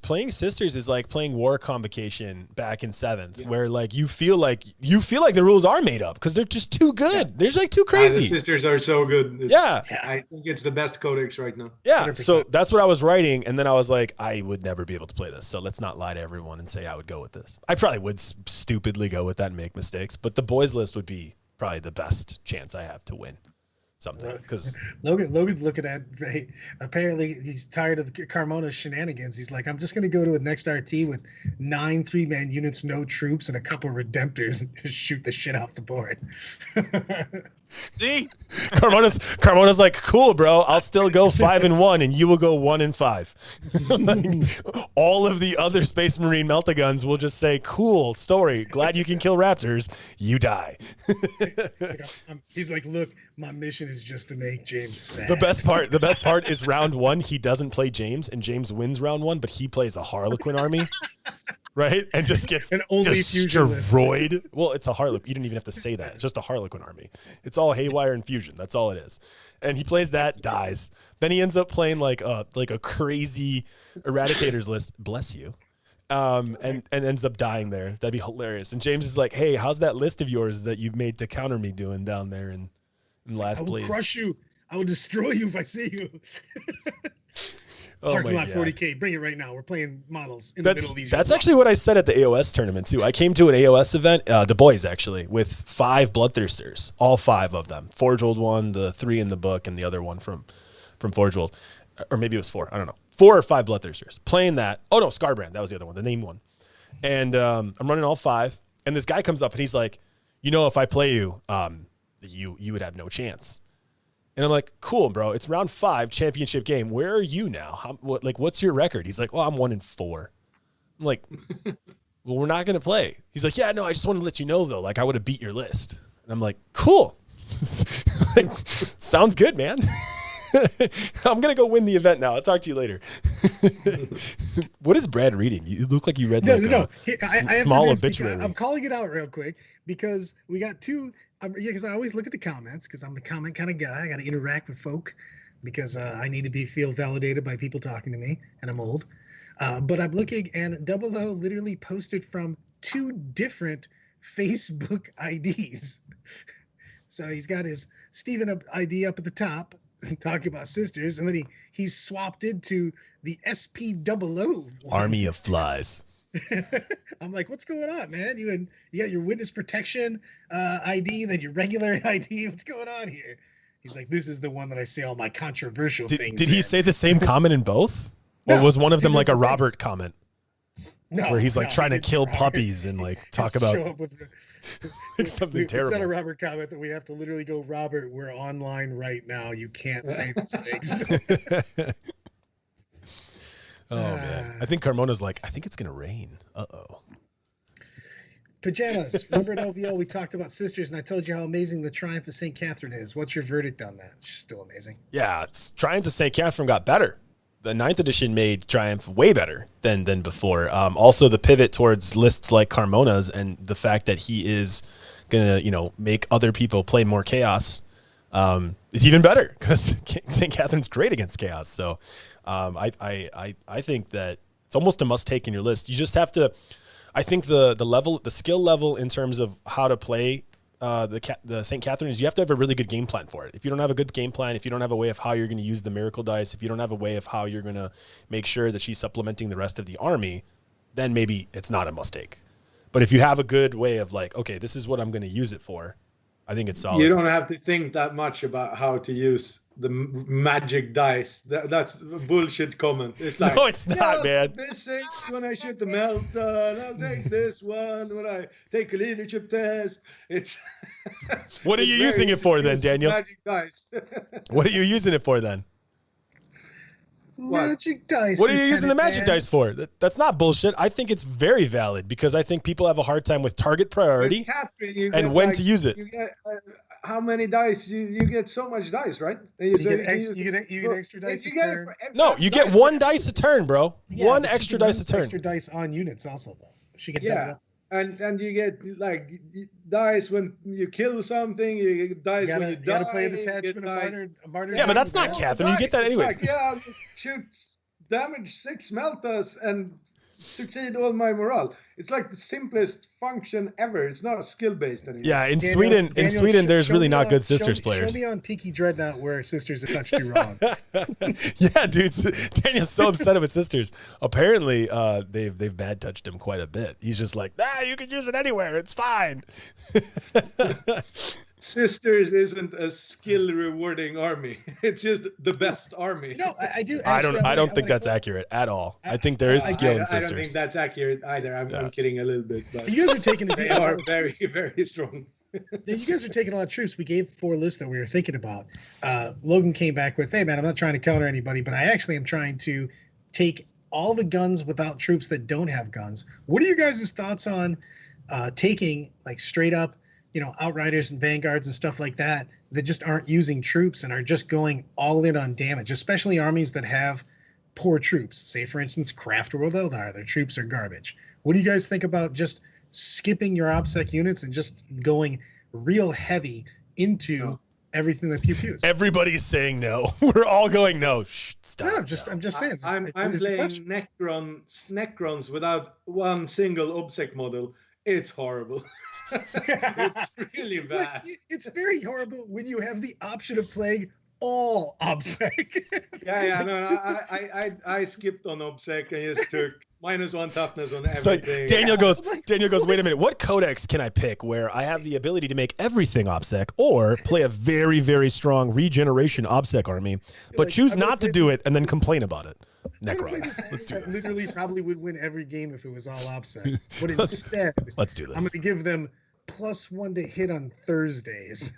is like playing War Convocation back in 7th, where like you feel like the rules are made up because they're just too good. Yeah. They're just like too crazy. The Sisters are so good. I think it's the best codex right now. Yeah. 100%. So that's what I was writing, and then I was like, I would never be able to play this. So let's not lie to everyone and say I would go with this. I probably would stupidly go with that and make mistakes, but the boys list would be probably the best chance I have to win. something because Logan's looking at. Hey, apparently, he's tired of Carmona's shenanigans. He's like, I'm just gonna go to a next RT with 9 3-man units, no troops, and a couple redemptors, and just shoot the shit off the board. See, Carmona's like, cool, bro. I'll still go 5-1, and you will go 1-5. Like, all of the other Space Marine Meltaguns will just say, cool story. Glad you can kill raptors. You die. He's like, look, my mission is just to make James sad. The best part is round 1. He doesn't play James, and James wins round 1, but he plays a Harlequin army. Right? And just gets an only destroyed. Well, it's a Harlequin. You didn't even have to say that. It's just a Harlequin army. It's all haywire and fusion. That's all it is. And he plays that, dies. Then he ends up playing like a crazy Eradicators list. Bless you. And ends up dying there. That'd be hilarious. And James is like, hey, how's that list of yours that you made to counter me doing down there in last place? I will crush you. I will destroy you if I see you. Oh Parking lot God. 40K. Bring it right now. We're playing models in the middle of these. That's actually what I said at the AOS tournament too. I came to an AOS event, the boys actually, with 5 Bloodthirsters, all 5 of them. Forge World one, the 3 in the book, and the other one from Forge World, or maybe it was 4. I don't know. 4 or 5 Bloodthirsters playing that. Oh no, Scarbrand. That was the other one, the named one. And I'm running all 5, and this guy comes up and he's like, you know, if I play you, you would have no chance. And I'm like, cool, bro. It's round 5 championship game. Where are you now? What's your record? He's like, well, I'm 1-4. I'm like, well, we're not going to play. He's like, yeah, no, I just want to let you know though. Like I would have beat your list. And I'm like, cool. Like, sounds good, man. I'm going to go win the event now. I'll talk to you later. What is Brad reading? You look like you read No. Small obituary. I'm calling it out real quick because we got 2. Because I always look at the comments because I'm the comment kind of guy. I got to interact with folk because I need to feel validated by people talking to me, and I'm old. But I'm looking, and Double O literally posted from 2 different Facebook IDs. So he's got his Steven ID up at the top, talking about sisters, and then he's swapped into the SP00 Army of Flies. I'm like, what's going on, man? You got your witness protection ID, then your regular ID. What's going on here? He's like, this is the one that I say all my controversial things. Did he say the same comment in both? Or was one of them like a Robert comment? No, where he's like trying to kill puppies and like talk about something terrible. It's not a Robert comment that we have to literally go, Robert, we're online right now. You can't say these things. Oh man, I think Carmona's like, I think it's gonna rain. Uh-oh. Pajamas. Remember at LVO we talked about sisters, and I told you how amazing the Triumph of St. Catherine is. What's your verdict on that? It's still amazing. Yeah, it's Triumph of St. Catherine got better. The 9th edition made Triumph way better than before. Also, the pivot towards lists like Carmona's and the fact that he is gonna, make other people play more Chaos is even better because St. Catherine's great against Chaos. So. I think that it's almost a must take in your list. You just have to, I think the skill level in terms of how to play the St. Catherine is you have to have a really good game plan for it. If you don't have a good game plan, if you don't have a way of how you're going to use the miracle dice, if you don't have a way of how you're going to make sure that she's supplementing the rest of the army, then maybe it's not a must take. But if you have a good way of like, okay, this is what I'm going to use it for, I think it's solid. You don't have to think that much about how to use the magic dice. That's a bullshit comment. It's like, no, it's not, man. This 6 when I shoot the Melton. I'll take this one when I take a leadership test. It's. What are you using it for then, Daniel? Magic dice. What are you using it for then? Magic dice. What are you using the magic dice for? That's not bullshit. I think it's very valid because I think people have a hard time with target priority and when to use it. You get, how many dice? You get so much dice, right? You get extra dice. No, you get 1 dice a turn, bro. Yeah, 1 extra dice a turn. Extra dice on units also, though. She get and you get like dice when you kill something. You get dice when you die. You gotta play a detachment of martyr. Yeah, but that's not Catherine. You get that anyways. Like, yeah, I'll just shoot damage 6 Meltas and succeed all my morale. It's like the simplest function ever. It's not skill based anymore. Yeah, in Sweden, there's really not good sisters players. Show me on Peaky Dreadnought where sisters have touched you wrong. Yeah, dude, Daniel's so upset with sisters. Apparently, they've bad touched him quite a bit. He's just like, you can use it anywhere. It's fine. Sisters isn't a skill rewarding army. It's just the best army. No, I do. I actually, don't think that's accurate at all. I think there is skill in I don't think sisters. that's accurate either. I'm kidding a little bit, but You guys are taking they are very, very strong. You guys are taking a lot of troops. We gave 4 lists that we were thinking about. Logan came back with, "Hey man, I'm not trying to counter anybody, but I actually am trying to take all the guns without troops that don't have guns." What are your guys' thoughts on taking like straight up, outriders and vanguards and stuff like that just aren't using troops and are just going all in on damage, especially armies that have poor troops? Say for instance, Craft World Eldar, their troops are garbage. What do you guys think about just skipping your OBSEC units and just going real heavy into everything that pew pews? Everybody's saying no. We're all going no. Shh, stop. No, I'm just saying. I'm playing Necrons without one single OBSEC model. It's horrible. It's really bad. It's very horrible when you have the option of playing all OBSEC. I skipped on OBSEC and just took -1 toughness on everything. It's like Daniel goes, wait a minute, what codex can I pick where I have the ability to make everything OBSEC or play a very, very strong regeneration OBSEC army, but choose not to do it and then complain about it? Necrons. Let's do this. this. Literally probably would win every game if it was all OBSEC. But instead, let's do this. I'm going to give them +1 to hit on Thursdays.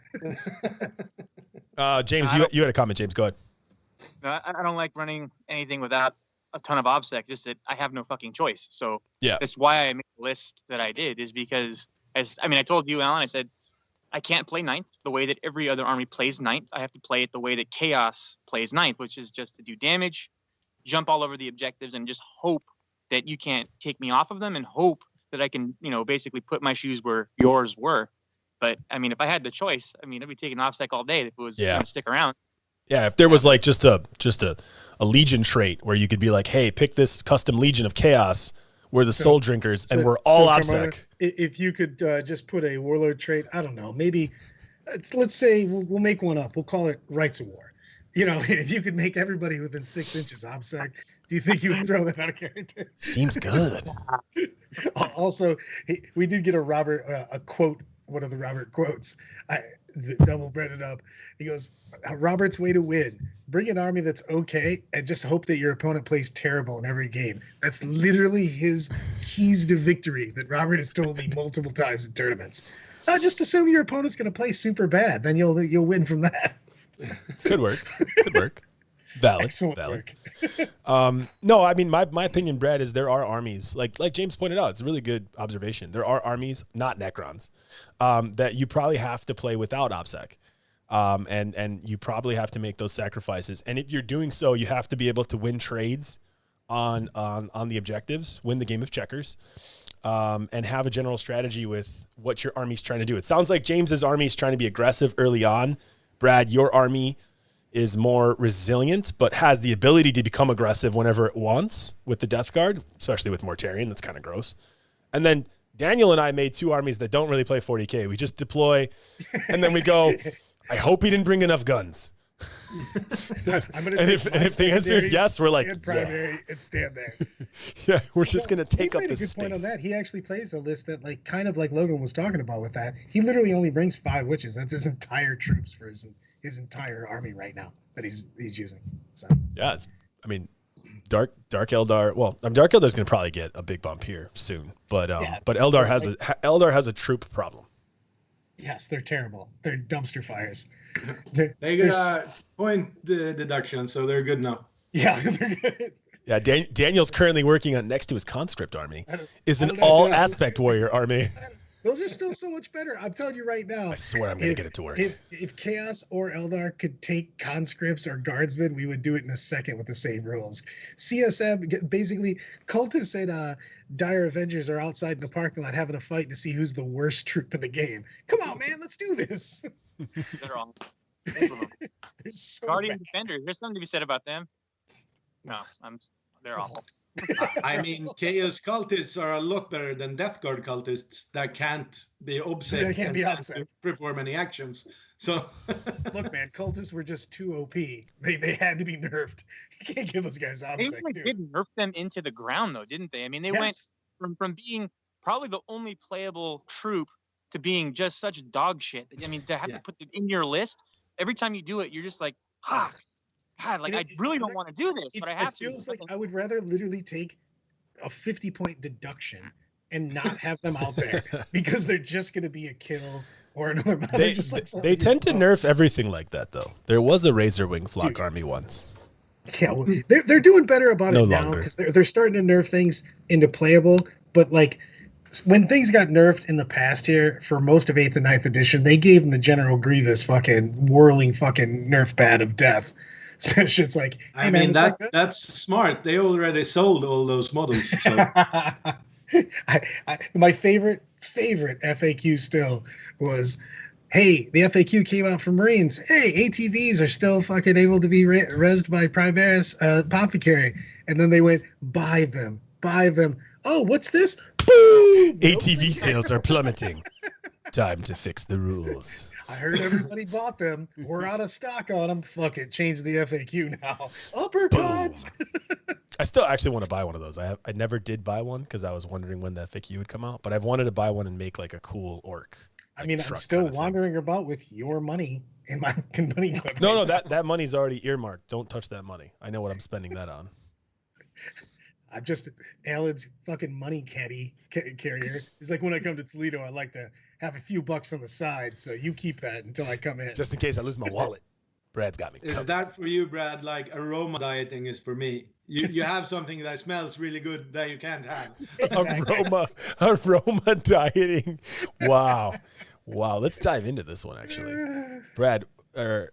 James, you had a comment. James, go ahead. No, I don't like running anything without a ton of OBSEC, just that I have no fucking choice. So yeah, that's why I made the list that I did, is because I told you, Alan, I said I can't play ninth the way that every other army plays ninth. I have to play it the way that Chaos plays ninth, which is just to do damage, jump all over the objectives, and just hope that you can't take me off of them, and hope that I can, basically put my shoes where yours were. But I mean, if I had the choice, I'd be taking OBSEC all day if it was going to stick around. Yeah, if there was like just a Legion trait where you could be like, hey, pick this custom Legion of Chaos, we're the Soul Drinkers, and we're all OBSEC. If you could just put a Warlord trait, I don't know, maybe, let's say we'll make one up. We'll call it Rights of War. If you could make everybody within 6 inches OBSEC, do you think you would throw that out of character? Seems good. Also, we did get a quote, one of the Robert quotes. I double bred it up. He goes, Robert's way to win: bring an army that's okay and just hope that your opponent plays terrible in every game. That's literally his keys to victory that Robert has told me multiple times in tournaments. Just assume your opponent's going to play super bad, then you'll win from that. Could work. Valid. Excellent valid. work. No, I mean, my opinion, Brad, is there are armies, like James pointed out, it's a really good observation. There are armies, not Necrons, that you probably have to play without OBSEC. And you probably have to make those sacrifices. And if you're doing so, you have to be able to win trades on the objectives, win the game of checkers, and have a general strategy with what your army's trying to do. It sounds like James's army is trying to be aggressive early on. Brad, your army is more resilient, but has the ability to become aggressive whenever it wants with the Death Guard, especially with Mortarion. That's kind of gross. And then Daniel and I made 2 armies that don't really play 40K. We just deploy, and then we go, I hope he didn't bring enough guns. And if the answer is yes, we're like, primary and stand there. Yeah, we're just going to take up the this point on space. that. He actually plays a list that, like, kind of like Logan was talking about with that. He literally only brings 5 witches. That's his entire troops for his entire army right now that he's using. So Yeah, Dark Eldar. Well, Dark Eldar's going to probably get a big bump here soon, but Eldar has a troop problem. Yes, they're terrible. They're dumpster fires. They get a point deduction, so they're good now. Yeah, they're good. Yeah, Daniel's currently working on, next to his conscript army, is an all aspect warrior army. Those are still so much better. I'm telling you right now. I swear I'm going to get it to work. If Chaos or Eldar could take conscripts or guardsmen, we would do it in a second with the same rules. CSM, basically, cultists and Dire Avengers are outside in the parking lot having a fight to see who's the worst troop in the game. Come on, man, let's do this. They're all They're so Guardian bad. Defenders. There's something to be said about them. No, they're awful. I mean, Chaos cultists are a lot better than Death Guard cultists that can't be OBSEC They can't be OBSEC. perform any actions. So, Look, man, cultists were just too OP. They had to be nerfed. You can't give those guys They OBSEC. really did nerf them into the ground, though, didn't they? I mean, they went from being probably the only playable troop to being just such dog shit. I mean, to have Yeah. to put it in your list every time you do it, you're just like, ah, God, like I really don't want to do this, but I have It feels to. like I would rather literally take a 50-point deduction and not have them out there because they're just going to be a kill or another. They tend to nerf everything like that, though. There was a Razorwing flock Dude. army once. Yeah, well, they're doing better about No it now longer. because they're starting to nerf things into playable. But like when things got nerfed in the past here for most of 8th and 9th edition, they gave them the General Grievous fucking whirling fucking nerf pad of death. So shit's like, hey, I man, mean, it's that like that's smart. They already sold all those models. So my favorite FAQ still was, hey, the FAQ came out from Marines. Hey, ATVs are still fucking able to be rezzed by Primaris Apothecary. And then they went, buy them. Oh, what's this? Boom! ATV sales are plummeting. Time to fix the rules. I heard everybody bought them. We're out of stock on them. Fuck it. Change the FAQ now. Uppercut! I still actually want to buy one of those. I never did buy one because I was wondering when the FAQ would come out, but I've wanted to buy one and make like a cool orc. I mean, I'm truck still kind of thing. wandering about with your money in my money. No, that money's already earmarked. Don't touch that money. I know what I'm spending that on. I'm just Alan's fucking money caddy carrier. He's like, when I come to Toledo, I like to have a few bucks on the side, so you keep that until I come in. Just in case I lose my wallet. Brad's got me is covered. that for you, Brad? Like aroma dieting is for me. You have something that smells really good that you can't have. Aroma dieting. Wow. Let's dive into this one actually. Brad,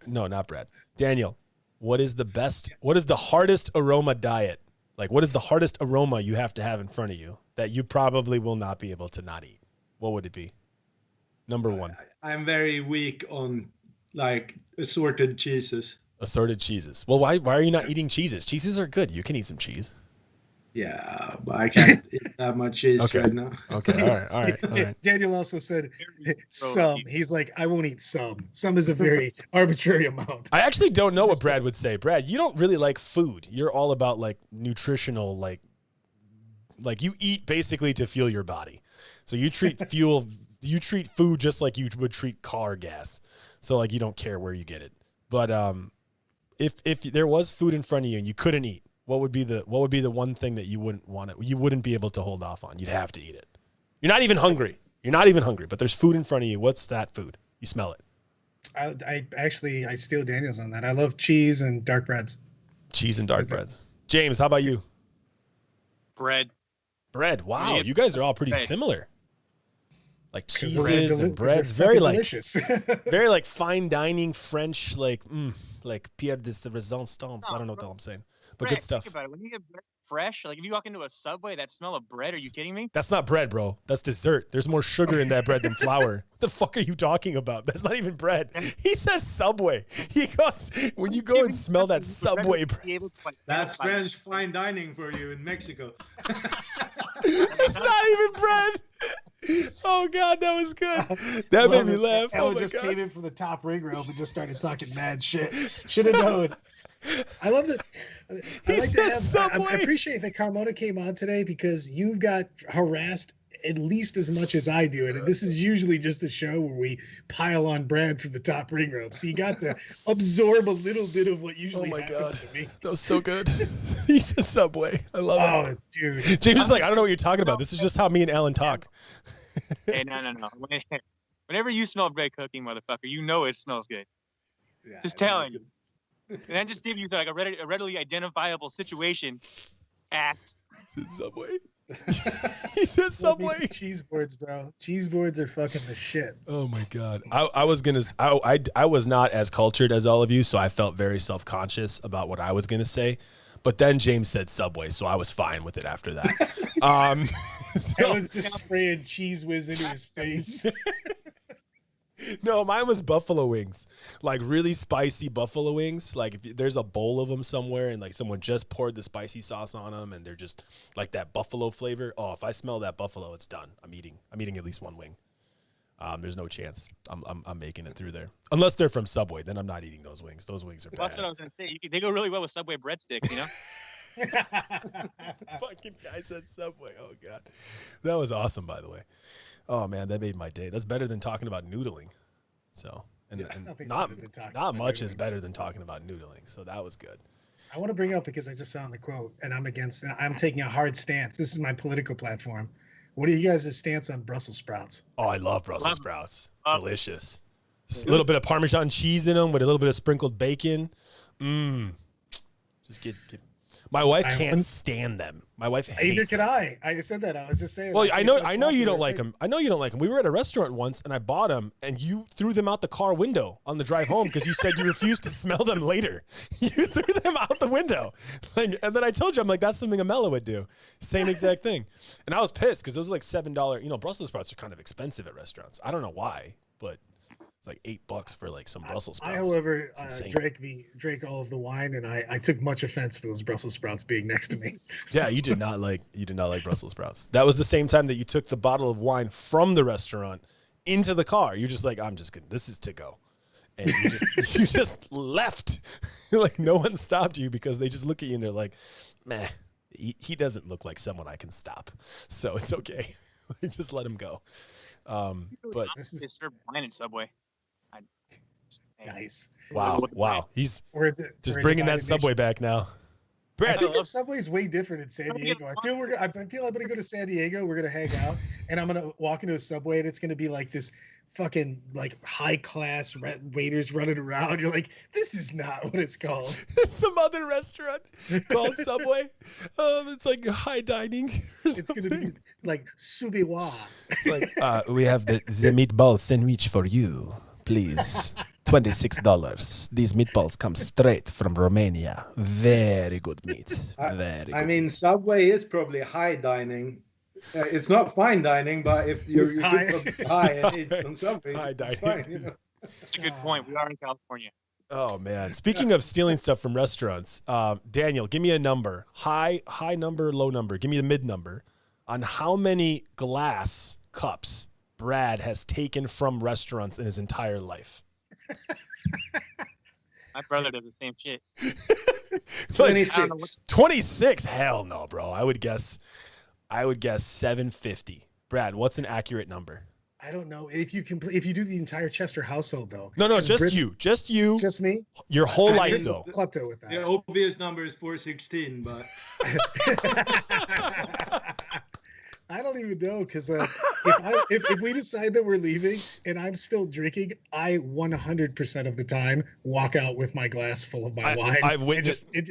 no, not Brad. Daniel, what is the hardest aroma diet? Like, what is the hardest aroma you have to have in front of you that you probably will not be able to not eat? What would it be? Number one. I'm very weak on like assorted cheeses. Assorted cheeses. Well, why are you not eating cheeses? Cheeses are good. You can eat some cheese. Yeah, but I can't eat that much cheese right now. Okay. All right. Daniel also said some. He's like, I won't eat some. Some is a very arbitrary amount. I actually don't know what Brad would say. Brad, you don't really like food. You're all about like nutritional, like you eat basically to fuel your body. So you treat you treat food just like you would treat car gas. So like you don't care where you get it. But if there was food in front of you and you couldn't eat, what would be the one thing that you wouldn't be able to hold off on? You'd have to eat it. You're not even hungry, but there's food in front of you. What's that food? You smell it. I steal Daniel's on that. I love cheese and dark breads. Cheese and dark breads. James, how about you? Bread. Wow, you guys are all pretty similar. Like cheeses and breads, very very like delicious. very like fine dining French, like Pierre de Resistance. I don't know what the hell I'm saying, but Bread, good stuff. Think about it. When you get bread fresh, like if you walk into a Subway, that smell of bread, are you kidding me? That's not bread, bro. That's dessert. There's more sugar in that bread than flour. What the fuck are you talking about? That's not even bread. He says Subway. He goes, when you go and smell that Subway bread. That's French fine dining for you in Mexico. It's not even bread. Oh God, that was good. That made me laugh. Ella Oh just my God. came in from the top ring rope and just started talking mad shit. Should have known. I love that. I appreciate that Carmona came on today because you got harassed at least as much as I do. And this is usually just a show where we pile on Brad from the top ring rope. So you got to absorb a little bit of what usually happens to me. That was so good. He said Subway. I love it. Oh, dude. James is like, I don't know what you're talking about. This is just how me and Alan talk. Hey, no. Whenever you smell bread cooking, motherfucker, you know it smells good. Yeah, Just telling you. And I just give you like a readily identifiable situation. Subway. He said Subway. Cheese boards, bro. Cheese boards are fucking the shit. Oh my God. I was not as cultured as all of you, so I felt very self-conscious about what I was gonna say. But then James said Subway, so I was fine with it after that. Alan's just spraying cheese whiz into his face. No, mine was buffalo wings, like really spicy buffalo wings. Like if there's a bowl of them somewhere and like someone just poured the spicy sauce on them and they're just like that buffalo flavor. Oh, if I smell that buffalo, it's done. I'm eating at least one wing. There's no chance I'm making it through there unless they're from Subway. Then I'm not eating those wings. Those wings are bad. That's what I was gonna say. They go really well with Subway breadsticks, you know. Fucking guy said Subway. Oh God, that was awesome. By the way. Oh man, that made my day. That's better than talking about noodling. So, and, Yeah. and Nothing's not better than talking not about much is noodling. better than talking about noodling. So that was good. I want to bring up because I just saw in the quote, and I'm taking a hard stance. This is my political platform. What are you guys' stance on Brussels sprouts? Oh, I love Brussels Love it. sprouts. Love it. Delicious. Good. A little bit of Parmesan cheese in them with a little bit of sprinkled bacon. Just get. My wife I can't wouldn't- stand them. My wife Either hates can them. I. I said that. I was just saying. Well, that. I It's know, a I know you don't popular like thing. them. I know you don't like them. We were at a restaurant once, and I bought them, and you threw them out the car window on the drive home because you said you refused to smell them later. You threw them out the window, and then I told you, I'm like, that's something Amela would do. Same exact thing. And I was pissed because those are like $7. You know, Brussels sprouts are kind of expensive at restaurants. I don't know why, but it's like $8 for like some Brussels sprouts. I, however, It's insane. drank all of the wine, and I took much offense to those Brussels sprouts being next to me. Yeah, you did not like Brussels sprouts. That was the same time that you took the bottle of wine from the restaurant into the car. You're just like, I'm just gonna, this is to go, and you just you just left. Like no one stopped you because they just look at you and they're like, meh, he doesn't look like someone I can stop, so it's okay. Just let him go. But This They is serve wine at Subway. nice. wow, he's We're just we're a bringing that divided Subway nation. back now. I Brad, think the Subway's way different in San I'm gonna Diego. I feel I'm gonna go to San Diego. We're gonna hang out, and I'm gonna walk into a Subway, and it's gonna be like this fucking like high class waiters running around. You're like, this is not what it's called. there's some other restaurant called Subway. It's like high dining. or It's gonna something. be like subiwa. It's like, we have the meatball sandwich for you, please. $26. These meatballs come straight from Romania. Very good meat. Very good. I mean, Subway is probably high dining. It's not fine dining, but if you're It's high. high and eat on Subway, High it's dining. fine, you know? That's a good point. We are in California. Oh man! Speaking of stealing stuff from restaurants, Daniel, give me a number. High number, low number. Give me a mid number on how many glass cups Brad has taken from restaurants in his entire life. My brother does the same shit. Like, 26. 26? Hell no, bro. I would guess 750. Brad, what's an accurate number? I don't know if you do the entire Chester household though. No, 'Cause just Brits- you. Just you. Just me. Your whole I'm life, Brits though. Klepto with The that. obvious number is 416, but I don't even know because if we decide that we're leaving and I'm still drinking, I 100% of the time walk out with my glass full of my wine. I've witnessed, it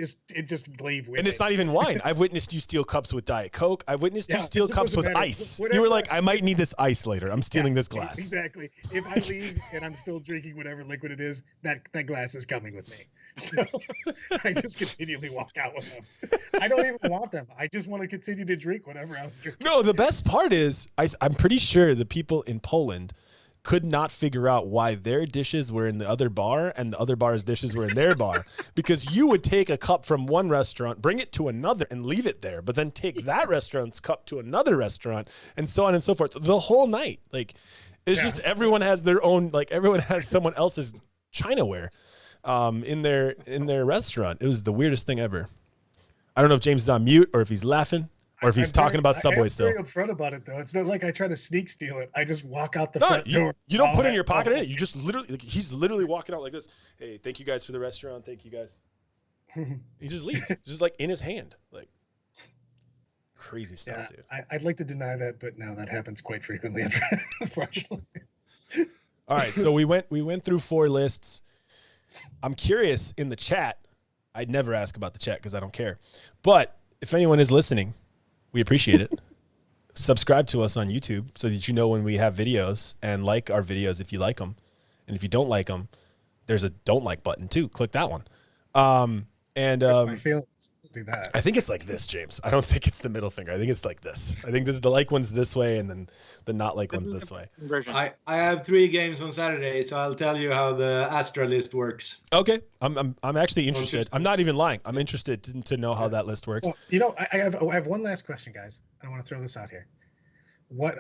just leave with and it's it. not even wine. I've witnessed you steal cups with Diet Coke. I've witnessed you Yeah, steal it just cups doesn't with matter. ice. Whatever- You were like, I might need this ice later. I'm stealing this glass. Exactly. If I leave and I'm still drinking whatever liquid it is, that glass is coming with me. So I just continually walk out with them. I don't even want them. I just want to continue to drink whatever I was drinking. No, the best part is I'm pretty sure the people in Poland could not figure out why their dishes were in the other bar and the other bar's dishes were in their bar, because you would take a cup from one restaurant, bring it to another and leave it there, but then take that restaurant's cup to another restaurant and so on and so forth the whole night. Like it's just everyone has their own, like everyone has someone else's Chinaware in their restaurant. It was the weirdest thing ever. I don't know if James is on mute or if he's laughing or if he's talking about Subway still. I'm very upfront about it though. It's not like I try to sneak steal it. I just walk out the No, front door. you don't put it in your pocket. You just literally, like, he's literally walking out like this. Hey, thank you guys for the restaurant. Thank you guys. He just leaves, just like in his hand, like crazy stuff, dude. I'd like to deny that, but no, that happens quite frequently, unfortunately. All right, so we went through 4 lists. I'm curious in the chat. I'd never ask about the chat because I don't care. But if anyone is listening, we appreciate it. Subscribe to us on YouTube so that you know when we have videos, and like our videos if you like them. And if you don't like them, there's a don't like button too. Click that one. That's my feelings. Do that. I think it's like this, James. I don't think it's the middle finger. I think it's like this. I think the like one's this way and then the not like one's this way. Version. I have 3 games on Saturday, so I'll tell you how the Astra list works. Okay. I'm actually interested. I'm not even lying. I'm interested to know how that list works. Well, you know, I have one last question, guys. I want to throw this out here.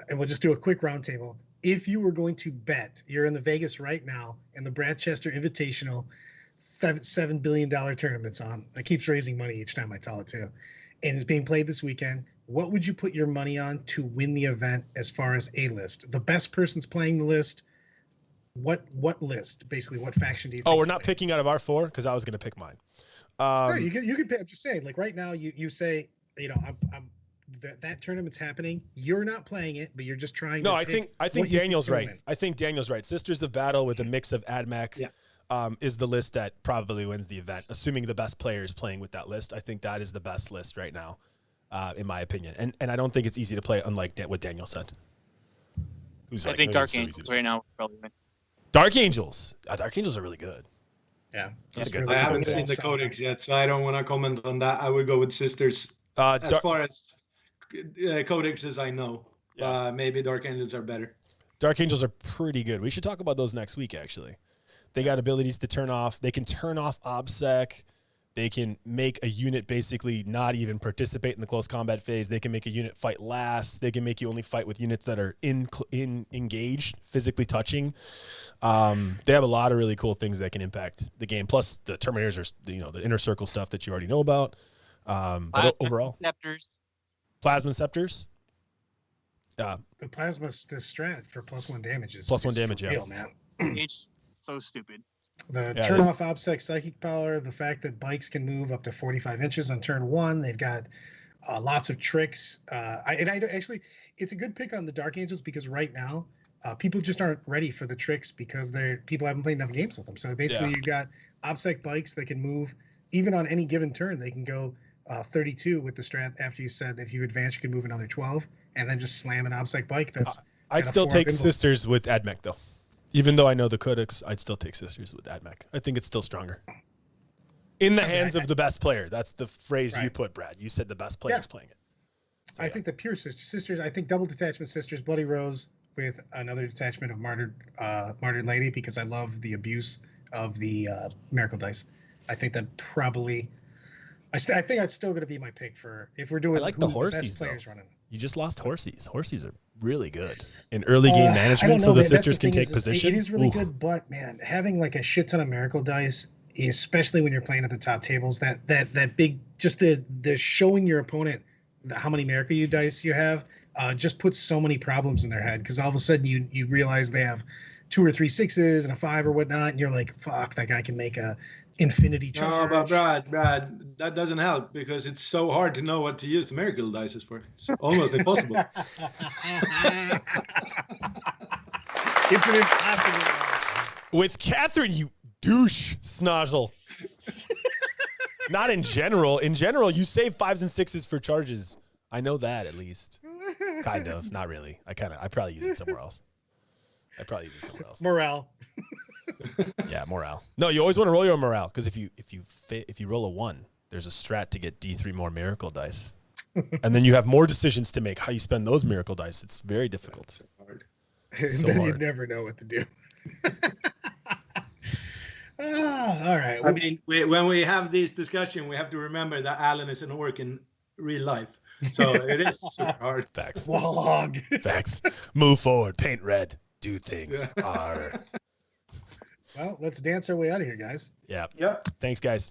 And we'll just do a quick roundtable. If you were going to bet, you're in the Vegas right now, and the Brad Chester Invitational, $7 billion tournament's on. That keeps raising money each time I tell it too, and it's being played this weekend. what would you put your money on to win the event as far as a list? The best person's playing the list. What list? Basically, what faction do you think? Oh, we're not picking out of our 4 because I was going to pick mine. No, you can pick. I'm just saying, like right now, you say, you know, I'm that tournament's happening. You're not playing it, but you're just trying. No, to I think Daniel's right. win. I think Daniel's right. Sisters of Battle with a mix of AdMech is the list that probably wins the event, assuming the best player is playing with that list. I think that is the best list right now, in my opinion. And I don't think it's easy to play, unlike what Daniel said. I think Dark Angels right now probably win. Dark Angels. Dark Angels are really good. Yeah, That's a really good. I That's a haven't good seen pick. the codex yet, so I don't want to comment on that. I would go with Sisters. As far as codexes, I know. Maybe Dark Angels are better. Dark Angels are pretty good. We should talk about those next week, actually. They got abilities to turn off. They can turn off OBSEC. They can make a unit basically not even participate in the close combat phase. They can make a unit fight last. They can make you only fight with units that are engaged, physically touching. They have a lot of really cool things that can impact the game. Plus, the Terminators are, the inner circle stuff that you already know about. But overall, Plasma Scepters. The Plasma strat for +1 damage is +1 damage, real, man. It's so stupid. The turn off OBSEC psychic power, the fact that bikes can move up to 45 inches on turn 1. They've got lots of tricks. Actually, it's a good pick on the Dark Angels because right now people just aren't ready for the tricks because people haven't played enough games with them. So basically, you've got OBSEC bikes that can move even on any given turn. They can go 32 with the strat after you said that if you advance, you can move another 12 and then just slam an OBSEC bike. I'd still take Sisters with AdMech though. Even though I know the Codex, I'd still take Sisters with AdMech. I think it's still stronger. In the hands of the best player. That's the phrase you put, Brad. You said the best player's playing it. So, I think the pure Sisters, I think double detachment Sisters, Bloody Rose with another detachment of Martyred Lady because I love the abuse of the Miracle Dice. I think that probably... I think that's still going to be my pick for if we're doing. I like the Horsies, the best players running. You just lost Horsies. Horsies are really good in early game management, so the Sisters can take position. It is really good, but man, having like a shit ton of Miracle Dice, especially when you're playing at the top tables, that big, just the showing your opponent how many Miracle Dice you have, just puts so many problems in their head because all of a sudden you realize they have 2 or 3 6s and a 5 or whatnot, and you're like, fuck, that guy can make a infinity charge. No, but Brad, that doesn't help because it's so hard to know what to use the Miracle Dice for. It's almost impossible. It's an impossible. With Catherine, you douche snozzle. Not in general. In general, you save 5s and 6s for charges. I know that at least. Kind of. Not really. I probably use it somewhere else. Morale. Yeah, morale. No, you always want to roll your morale because if you roll a 1, there's a strat to get D3 more Miracle Dice, and then you have more decisions to make how you spend those Miracle Dice. It's very difficult. So hard. You never know what to do. All right. I mean, when we have this discussion, we have to remember that Alan is an orc in real life, so it is super hard. Facts. Log. Facts. Move forward. Paint red. Do things. Well, let's dance our way out of here, guys. Yeah. Yep. Thanks, guys.